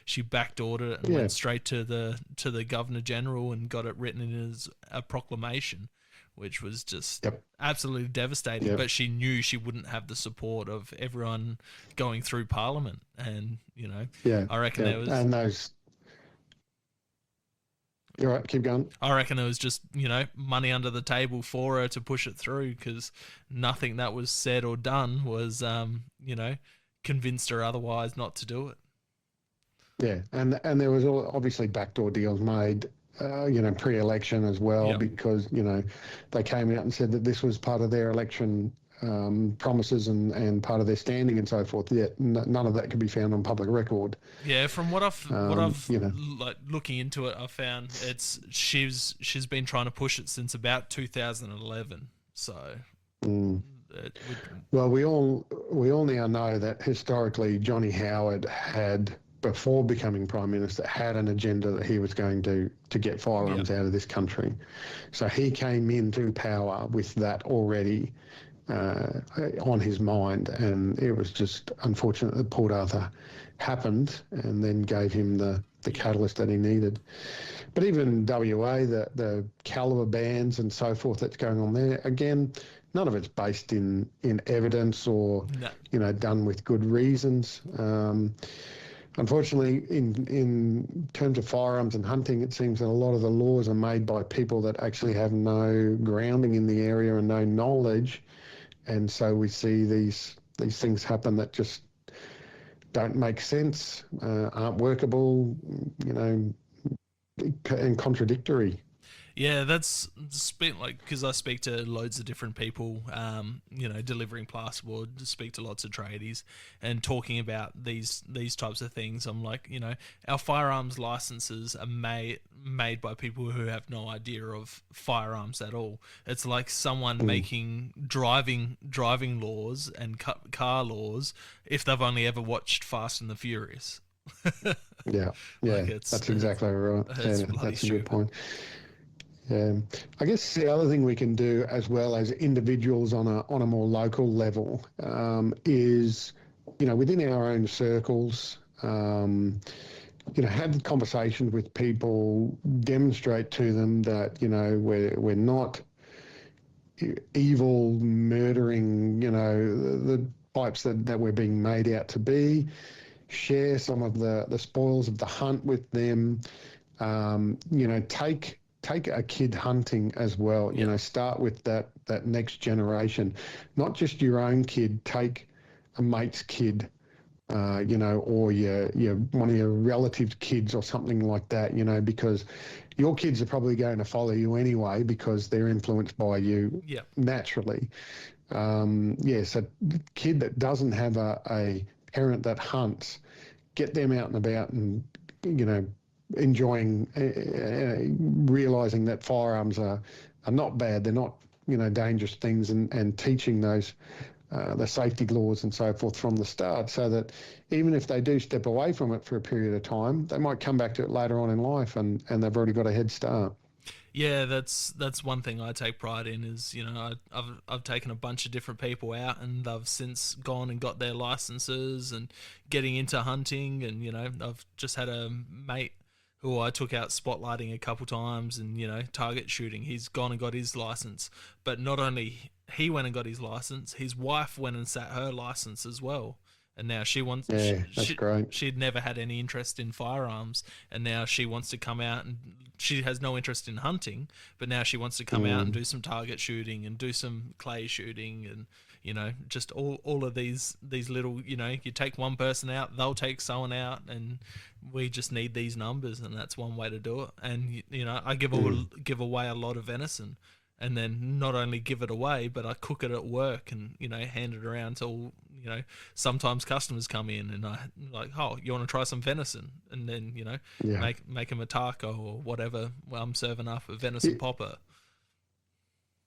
She backdoored it and went straight to the Governor General and got it written in as a proclamation, which was just absolutely devastating. But she knew she wouldn't have the support of everyone going through Parliament. And I reckon there was, and those. You're right, keep going. I reckon it was just, money under the table for her to push it through, because nothing that was said or done was, convinced her otherwise not to do it. Yeah, and there was obviously backdoor deals made, pre-election as well, because, they came out and said that this was part of their election promises and part of their standing and so forth. Yet none of that could be found on public record. Yeah, from what I've like looking into it, I found she's been trying to push it since about 2011. So. Well, we all now know that historically Johnny Howard had, before becoming Prime Minister, had an agenda that he was going to get firearms out of this country. So he came into power with that already on his mind, and it was just unfortunate that Port Arthur happened and then gave him the catalyst that he needed. But even WA, the caliber bans and so forth that's going on there, again, none of it's based in evidence or done with good reasons. Unfortunately, in terms of firearms and hunting, it seems that a lot of the laws are made by people that actually have no grounding in the area and no knowledge. And so we see these things happen that just don't make sense, aren't workable, and contradictory. Yeah, that's like, because I speak to loads of different people, delivering plasterboard, speak to lots of tradies, and talking about these types of things. I'm like, our firearms licenses are made by people who have no idea of firearms at all. It's like someone making driving laws and car laws if they've only ever watched Fast and the Furious. That's exactly right. That's a good point. I guess the other thing we can do, as well as individuals on a more local level, is, within our own circles, have conversations with people, demonstrate to them that, we're not evil, murdering, the types that we're being made out to be. Share some of the spoils of the hunt with them. Take a kid hunting as well. Start with that next generation, not just your own kid. Take a mate's kid, or your one of your relatives' kids or something like that. Because your kids are probably going to follow you anyway because they're influenced by you naturally. So kid that doesn't have a parent that hunts, get them out and about and enjoying, realising that firearms are not bad. They're not, dangerous things, and teaching those the safety laws and so forth from the start, so that even if they do step away from it for a period of time, they might come back to it later on in life and they've already got a head start. Yeah, that's one thing I take pride in is, I've taken a bunch of different people out and they've since gone and got their licenses and getting into hunting. And, I've just had a mate who I took out spotlighting a couple times and, target shooting. He's gone and got his license. But not only he went and got his license, his wife went and sat her license as well. And now she wants. Yeah, that's great. She'd never had any interest in firearms, and now she wants to come out, and she has no interest in hunting, but now she wants to come out and do some target shooting and do some clay shooting, and just all of these little, you take one person out, they'll take someone out, and we just need these numbers, and that's one way to do it. And I give away a lot of venison. And then not only give it away, but I cook it at work and, hand it around to all, sometimes customers come in and I like, oh, you want to try some venison? And then, make them a taco or whatever. Well, I'm serving up a venison popper.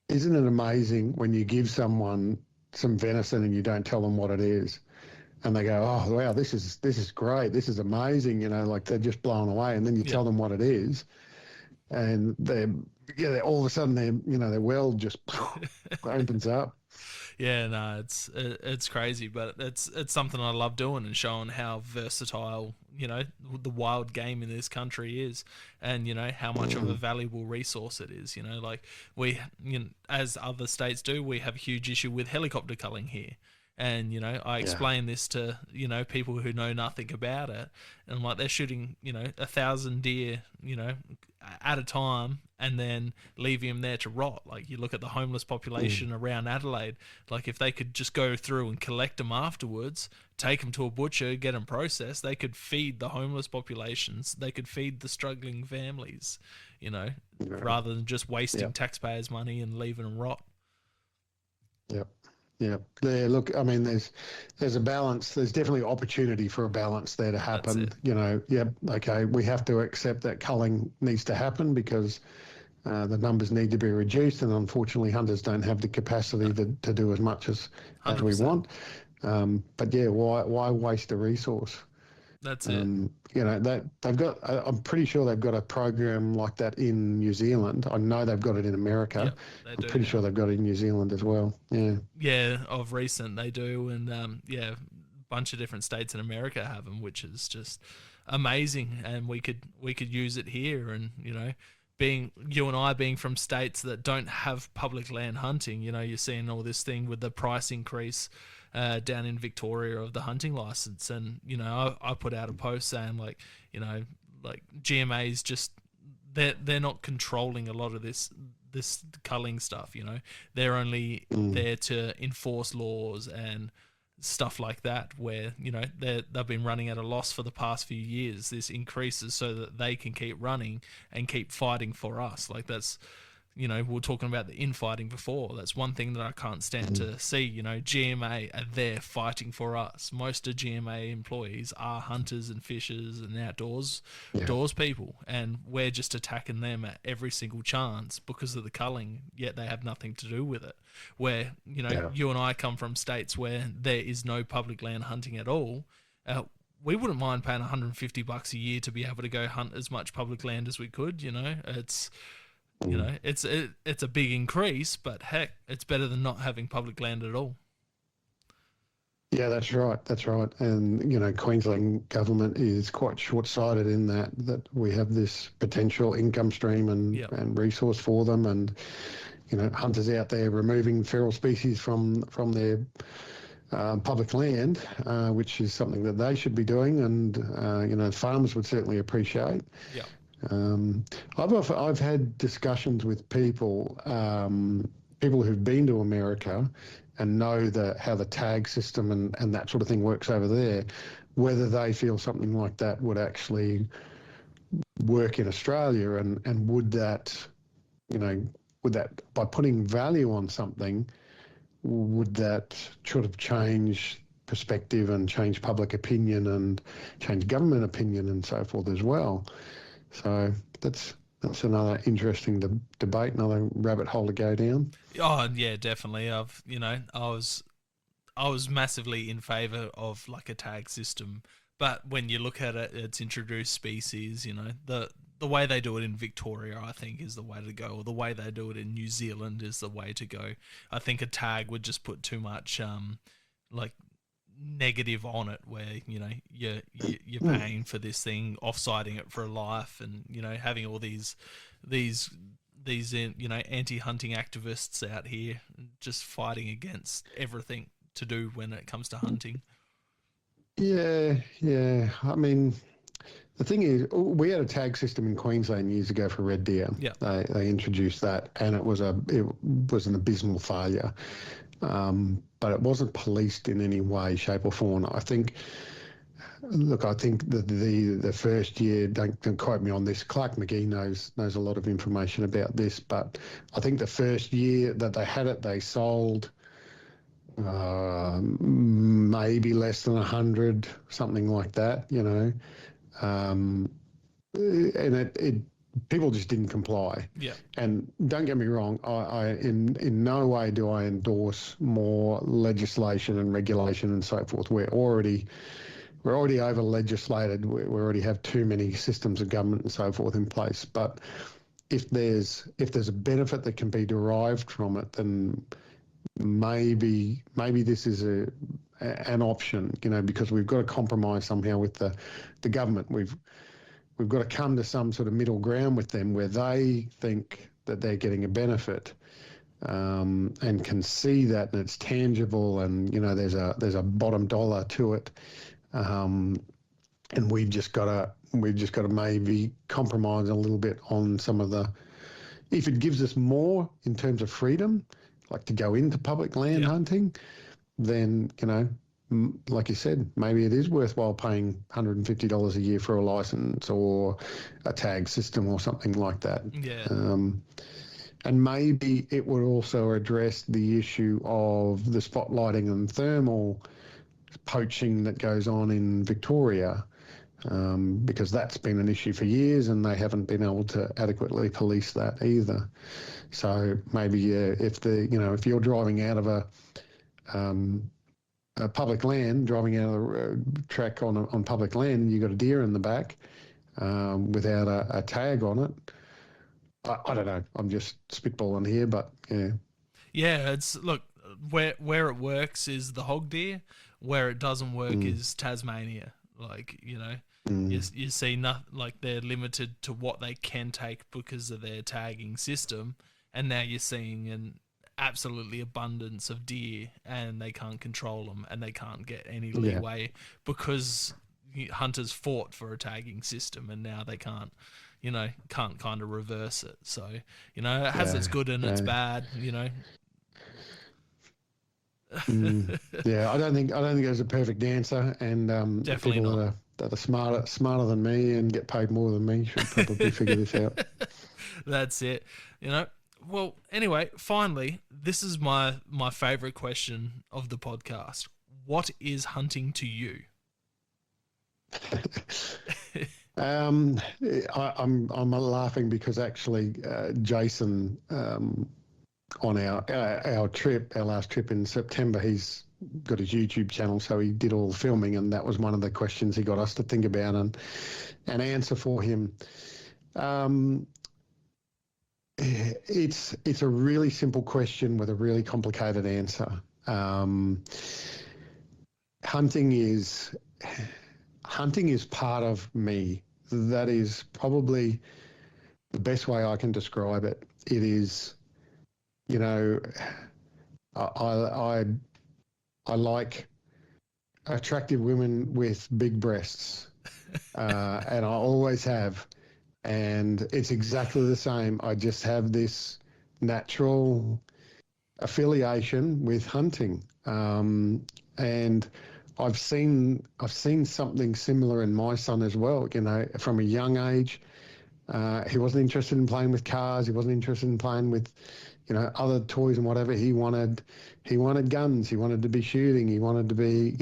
Isn't it amazing when you give someone some venison and you don't tell them what it is? And they go, oh, wow, this is great. This is amazing. Like they're just blown away. And then you tell them what it is. And all of a sudden their world just opens up. Yeah, no, it's crazy, but it's something I love doing and showing how versatile the wild game in this country is, and how much of a valuable resource it is. Like we, as other states do, we have a huge issue with helicopter culling here. And, I explain this to, people who know nothing about it. And like they're shooting, 1,000 deer, at a time and then leaving them there to rot. Like you look at the homeless population around Adelaide, like if they could just go through and collect them afterwards, take them to a butcher, get them processed, they could feed the homeless populations. They could feed the struggling families, rather than just wasting taxpayers' money and leaving them rot. Yep. Yeah. There. Look, I mean, there's a balance. There's definitely opportunity for a balance there to happen. Okay, we have to accept that culling needs to happen because the numbers need to be reduced, and unfortunately, hunters don't have the capacity to do as much as we want. But yeah, why waste a resource? That's it. That they've got. I'm pretty sure they've got a program like that in New Zealand. I know they've got it in America. Yep, I'm pretty sure they've got it in New Zealand as well. Yeah. Yeah, of recent they do, and a bunch of different states in America have them, which is just amazing. And we could use it here, and being you and I being from states that don't have public land hunting, you're seeing all this thing with the price increase down in Victoria of the hunting license, and I put out a post saying like GMA's just they're not controlling a lot of this culling stuff. They're only there to enforce laws and stuff like that, where they've been running at a loss for the past few years. This increases so that they can keep running and keep fighting for us. Like that's we were talking about the infighting before. That's one thing that I can't stand to see. GMA are there fighting for us. Most of GMA employees are hunters and fishers and outdoors people, and we're just attacking them at every single chance because of the culling, yet they have nothing to do with it. Where, you and I come from states where there is no public land hunting at all. We wouldn't mind paying $150 a year to be able to go hunt as much public land as we could. It's a big increase, but heck, it's better than not having public land at all. Yeah, that's right. And, Queensland government is quite short-sighted in that we have this potential income stream and resource for them. And, hunters out there removing feral species from their public land, which is something that they should be doing. And, farmers would certainly appreciate. Yeah. I've had discussions with people who've been to America and know how the tag system and that sort of thing works over there, whether they feel something like that would actually work in Australia, and would that by putting value on something, would that sort of change perspective and change public opinion and change government opinion and so forth as well. So that's another interesting debate, another rabbit hole to go down. Oh yeah, definitely. I was massively in favour of like a tag system, but when you look at it, it's introduced species. The way they do it in Victoria, I think, is the way to go, or the way they do it in New Zealand is the way to go. I think a tag would just put too much negative on it, where you're paying for this thing, offsiding it for life, and having all these anti-hunting activists out here just fighting against everything to do when it comes to hunting. Yeah. I mean, the thing is, we had a tag system in Queensland years ago for red deer. Yeah. They introduced that, and it was an abysmal failure. But it wasn't policed in any way, shape, or form. I think that the first year, don't quote me on this. Clark McGee knows a lot of information about this, but I think the first year that they had it, they sold maybe less than 100, something like that. Um, and it people just didn't comply. Yeah. And don't get me wrong, I in no way do I endorse more legislation and regulation and so forth. We're already over legislated. We already have too many systems of government and so forth in place. But if there's a benefit that can be derived from it, then maybe this is an option, because we've got to compromise somehow with the government. We've got to come to some sort of middle ground with them where they think that they're getting a benefit, and can see that, and it's tangible, and there's a bottom dollar to it, and we've just got to maybe compromise a little bit on some of the. If it gives us more in terms of freedom, like to go into public land hunting, then like you said, maybe it is worthwhile paying $150 a year for a license or a tag system or something like that. Yeah. And maybe it would also address the issue of the spotlighting and thermal poaching that goes on in Victoria, because that's been an issue for years and they haven't been able to adequately police that either. So maybe if you're driving out of a public land, driving out of the track on public land, and you've got a deer in the back without a tag on it. I don't know. I'm just spitballing here, but yeah. Yeah, look, where it works is the hog deer. Where it doesn't work is Tasmania. Like, you see like they're limited to what they can take because of their tagging system, and now you're seeing an absolutely abundance of deer, and they can't control them, and they can't get any leeway because hunters fought for a tagging system, and now they can't kind of reverse it. So it has its good and its bad. Yeah, I don't think there's a perfect answer, and Definitely people not. that are smarter than me and get paid more than me should probably figure this out. That's it. Well, anyway, finally, this is my favorite question of the podcast. What is hunting to you? I'm laughing because actually Jason, on our last trip in September, he's got his YouTube channel, so he did all the filming, and that was one of the questions he got us to think about and answer for him. It's a really simple question with a really complicated answer. Hunting is part of me. That is probably the best way I can describe it. It is, I like attractive women with big breasts, and I always have. And it's exactly the same. I just have this natural affiliation with hunting, and I've seen something similar in my son as well. From a young age, he wasn't interested in playing with cars. He wasn't interested in playing with, other toys and whatever. He wanted guns. He wanted to be shooting. He wanted to be,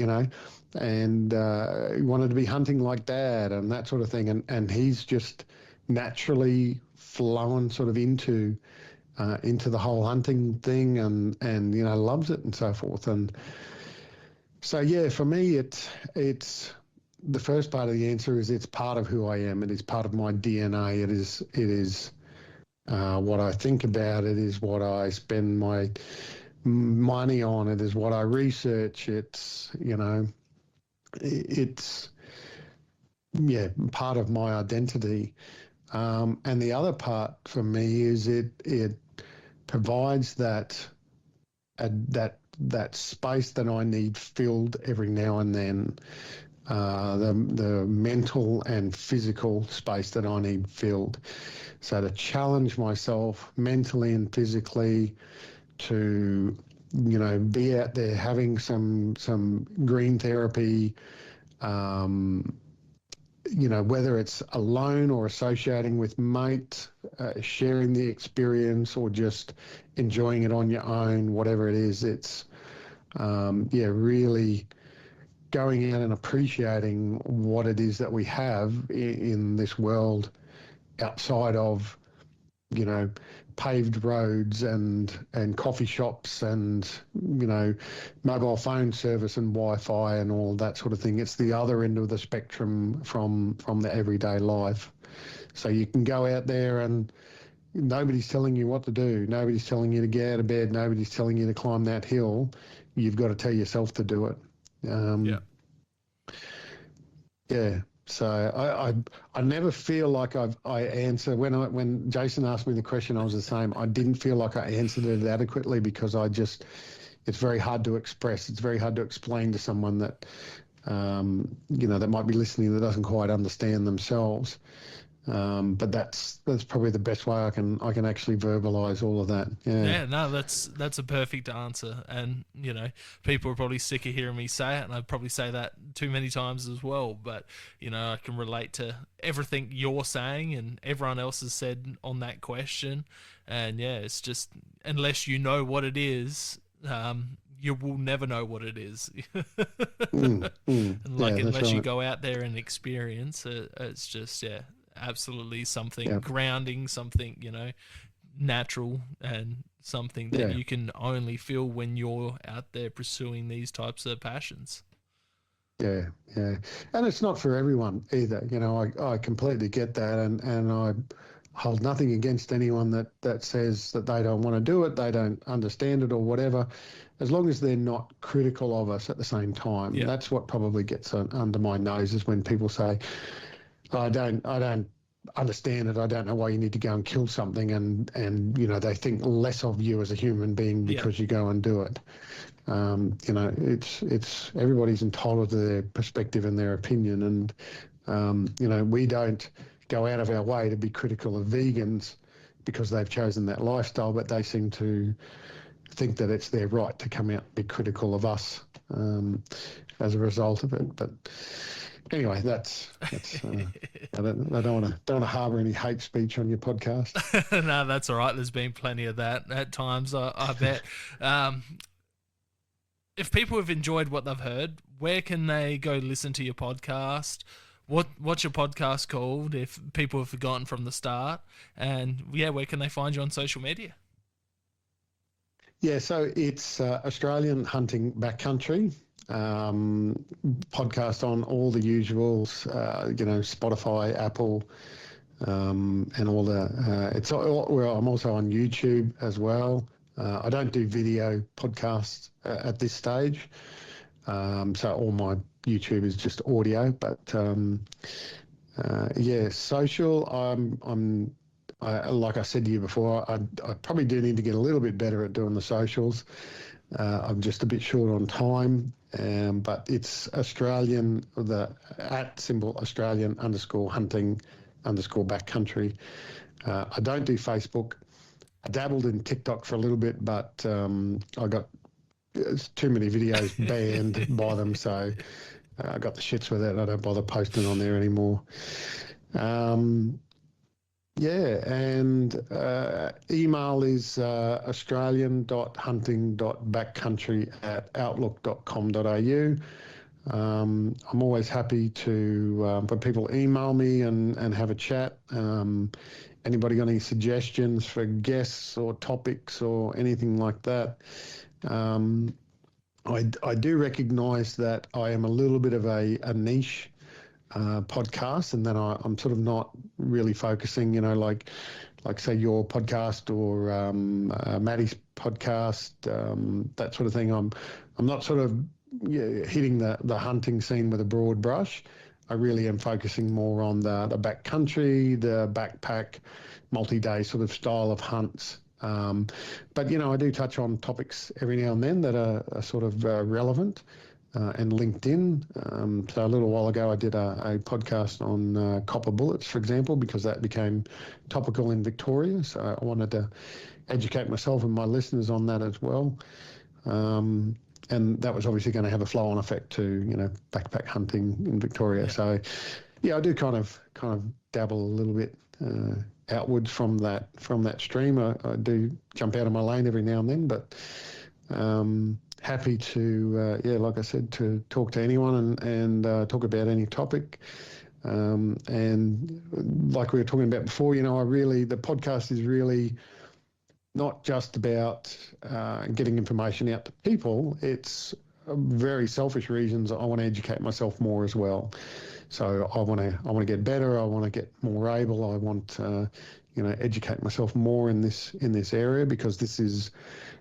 and he wanted to be hunting like dad and that sort of thing. And he's just naturally flown sort of into the whole hunting thing, and loves it and so forth. And so yeah, for me, it's the first part of the answer is it's part of who I am. It is part of my DNA. It is what I think about. It is what I spend my money on. It is what I research. It's part of my identity. And the other part for me is it provides that that space that I need filled every now and then, the mental and physical space that I need filled. So to challenge myself mentally and physically, to be out there having some green therapy, whether it's alone or associating with mates, sharing the experience, or just enjoying it on your own, whatever it is, it's really going out and appreciating what it is that we have in this world outside of paved roads and coffee shops and mobile phone service and Wi-Fi and all that sort of thing. It's the other end of the spectrum from the everyday life. So you can go out there and nobody's telling you what to do. Nobody's telling you to get out of bed. Nobody's telling you to climb that hill. You've got to tell yourself to do it. Yeah. So I never feel like I answer when Jason asked me the question, I was the same. I didn't feel like I answered it adequately because it's very hard to express. It's very hard to explain to someone that that might be listening that doesn't quite understand themselves. But that's probably the best way I can actually verbalize all of that. Yeah, no, that's a perfect answer. And people are probably sick of hearing me say it, and I probably say that too many times as well. But I can relate to everything you're saying and everyone else has said on that question. And it's just, unless you know what it is, you will never know what it is. And unless you go out there and experience it, it's just absolutely something grounding, something natural, and something that you can only feel when you're out there pursuing these types of passions. And it's not for everyone either. I completely get that, and I hold nothing against anyone that says that they don't want to do it, they don't understand it or whatever, as long as they're not critical of us at the same time. That's what probably gets under my nose, is when people say, I don't understand it. I don't know why you need to go and kill something, and they think less of you as a human being because you go and do it. It's everybody's entitled to their perspective and their opinion, and we don't go out of our way to be critical of vegans because they've chosen that lifestyle, but they seem to think that it's their right to come out and be critical of us as a result of it. But anyway, that's I don't want to harbour any hate speech on your podcast. No, that's all right. There's been plenty of that at times, I bet. If people have enjoyed what they've heard, where can they go listen to your podcast? What's your podcast called, if people have forgotten from the start? And where can they find you on social media? Yeah, so it's Australian Hunting Backcountry. Podcast on all the usuals, Spotify, Apple, and all the. I'm also on YouTube as well. I don't do video podcasts at this stage, so all my YouTube is just audio. But social. Like I said to you before, I probably do need to get a little bit better at doing the socials. I'm just a bit short on time, but it's Australian, Australian _hunting _backcountry. I don't do Facebook. I dabbled in TikTok for a little bit, but I got too many videos banned by them, so I got the shits with it. I don't bother posting on there anymore. And email is australian.hunting.backcountry@outlook.com.au. I'm always happy to for people email me and have a chat. Anybody got any suggestions for guests or topics or anything like that? I do recognise that I am a little bit of a niche podcast, and then I'm sort of not really focusing, like say your podcast or Maddie's podcast, that sort of thing. I'm not sort of hitting the hunting scene with a broad brush. I really am focusing more on the backcountry, the backpack, multi-day sort of style of hunts, But, I do touch on topics every now and then that are sort of relevant and linked in. So a little while ago, I did a podcast on copper bullets, for example, because that became topical in Victoria. So I wanted to educate myself and my listeners on that as well. And that was obviously going to have a flow-on effect to, backpack hunting in Victoria. Yeah. So, I do kind of dabble a little bit outwards from that stream. I do jump out of my lane every now and then, but happy to, like I said, to talk to anyone and talk about any topic. And like we were talking about before, the podcast is really not just about getting information out to people. It's very selfish reasons. I want to educate myself more as well. So I want to get better. I want to get more able. I want to, educate myself more in this area, because this is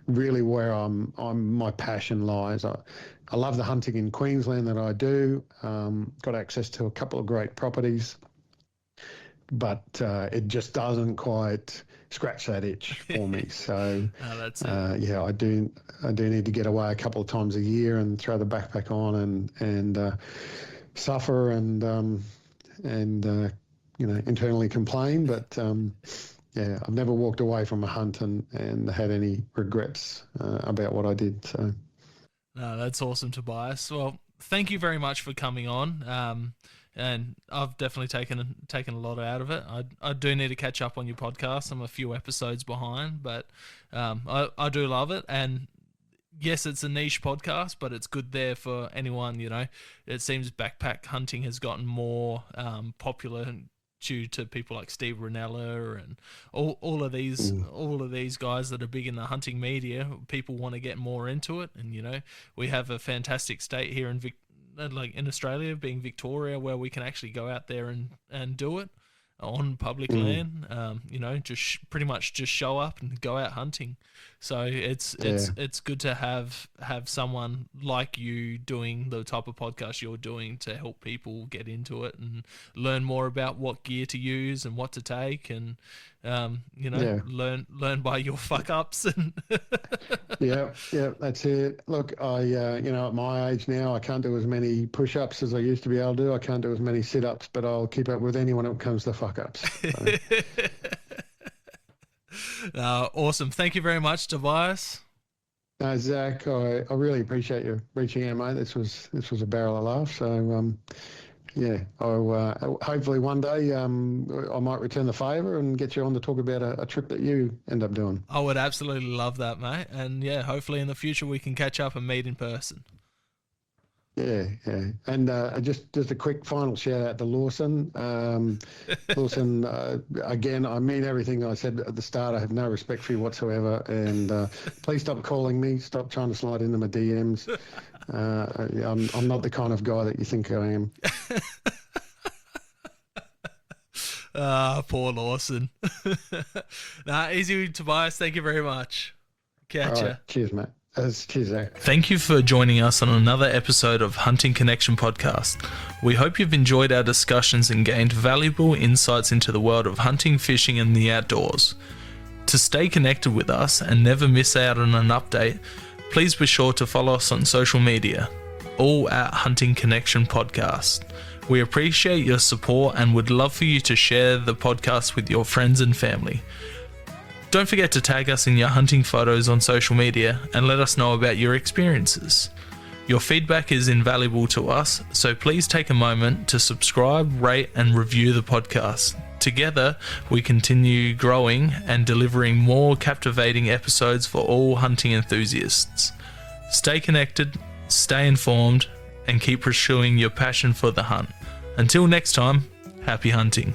really where my passion lies. I love the hunting in Queensland that I do. Got access to a couple of great properties, but it just doesn't quite scratch that itch for me. So that's it. I do need to get away a couple of times a year and throw the backpack on and suffer and internally complain. But I've never walked away from a hunt and had any regrets about what I did. So no, that's awesome, Tobias. Well, thank you very much for coming on. And I've definitely taken a lot out of it. I do need to catch up on your podcast. I'm a few episodes behind, but I do love it. And yes, it's a niche podcast, but it's good there for anyone. It seems backpack hunting has gotten more popular due to people like Steve Ranella and all of these guys that are big in the hunting media. People want to get more into it, and we have a fantastic state here in Australia, being Victoria, where we can actually go out there and do it on public land. Just pretty much just show up and go out hunting. So it's good to have someone like you doing the type of podcast you're doing to help people get into it and learn more about what gear to use and what to take, and learn by your fuck ups. And yeah, that's it. Look, I at my age now, I can't do as many push-ups as I used to be able to do. I can't do as many sit-ups, but I'll keep up with anyone when it comes to fuck-ups. So. Awesome. Thank you very much, Tobias. Zach, I really appreciate you reaching out, mate. This was a barrel of laughs. So I'll hopefully one day I might return the favour and get you on to talk about a trip that you end up doing. I would absolutely love that, mate. And hopefully in the future we can catch up and meet in person. Yeah. And just a quick final shout out to Lawson. Lawson, again, I mean everything I said at the start. I have no respect for you whatsoever. And please stop calling me. Stop trying to slide into my DMs. I'm not the kind of guy that you think I am. Poor Lawson. Easy, Tobias. Thank you very much. Catch ya. Cheers, mate. Cheers, Zach. Thank you for joining us on another episode of Hunting Connection Podcast. We hope you've enjoyed our discussions and gained valuable insights into the world of hunting, fishing, and the outdoors. To stay connected with us and never miss out on an update, please be sure to follow us on social media, all at Hunting Connection Podcast. We appreciate your support and would love for you to share the podcast with your friends and family. Don't forget to tag us in your hunting photos on social media and let us know about your experiences. Your feedback is invaluable to us, so please take a moment to subscribe, rate, and review the podcast. Together, we continue growing and delivering more captivating episodes for all hunting enthusiasts. Stay connected, stay informed, and keep pursuing your passion for the hunt. Until next time, happy hunting.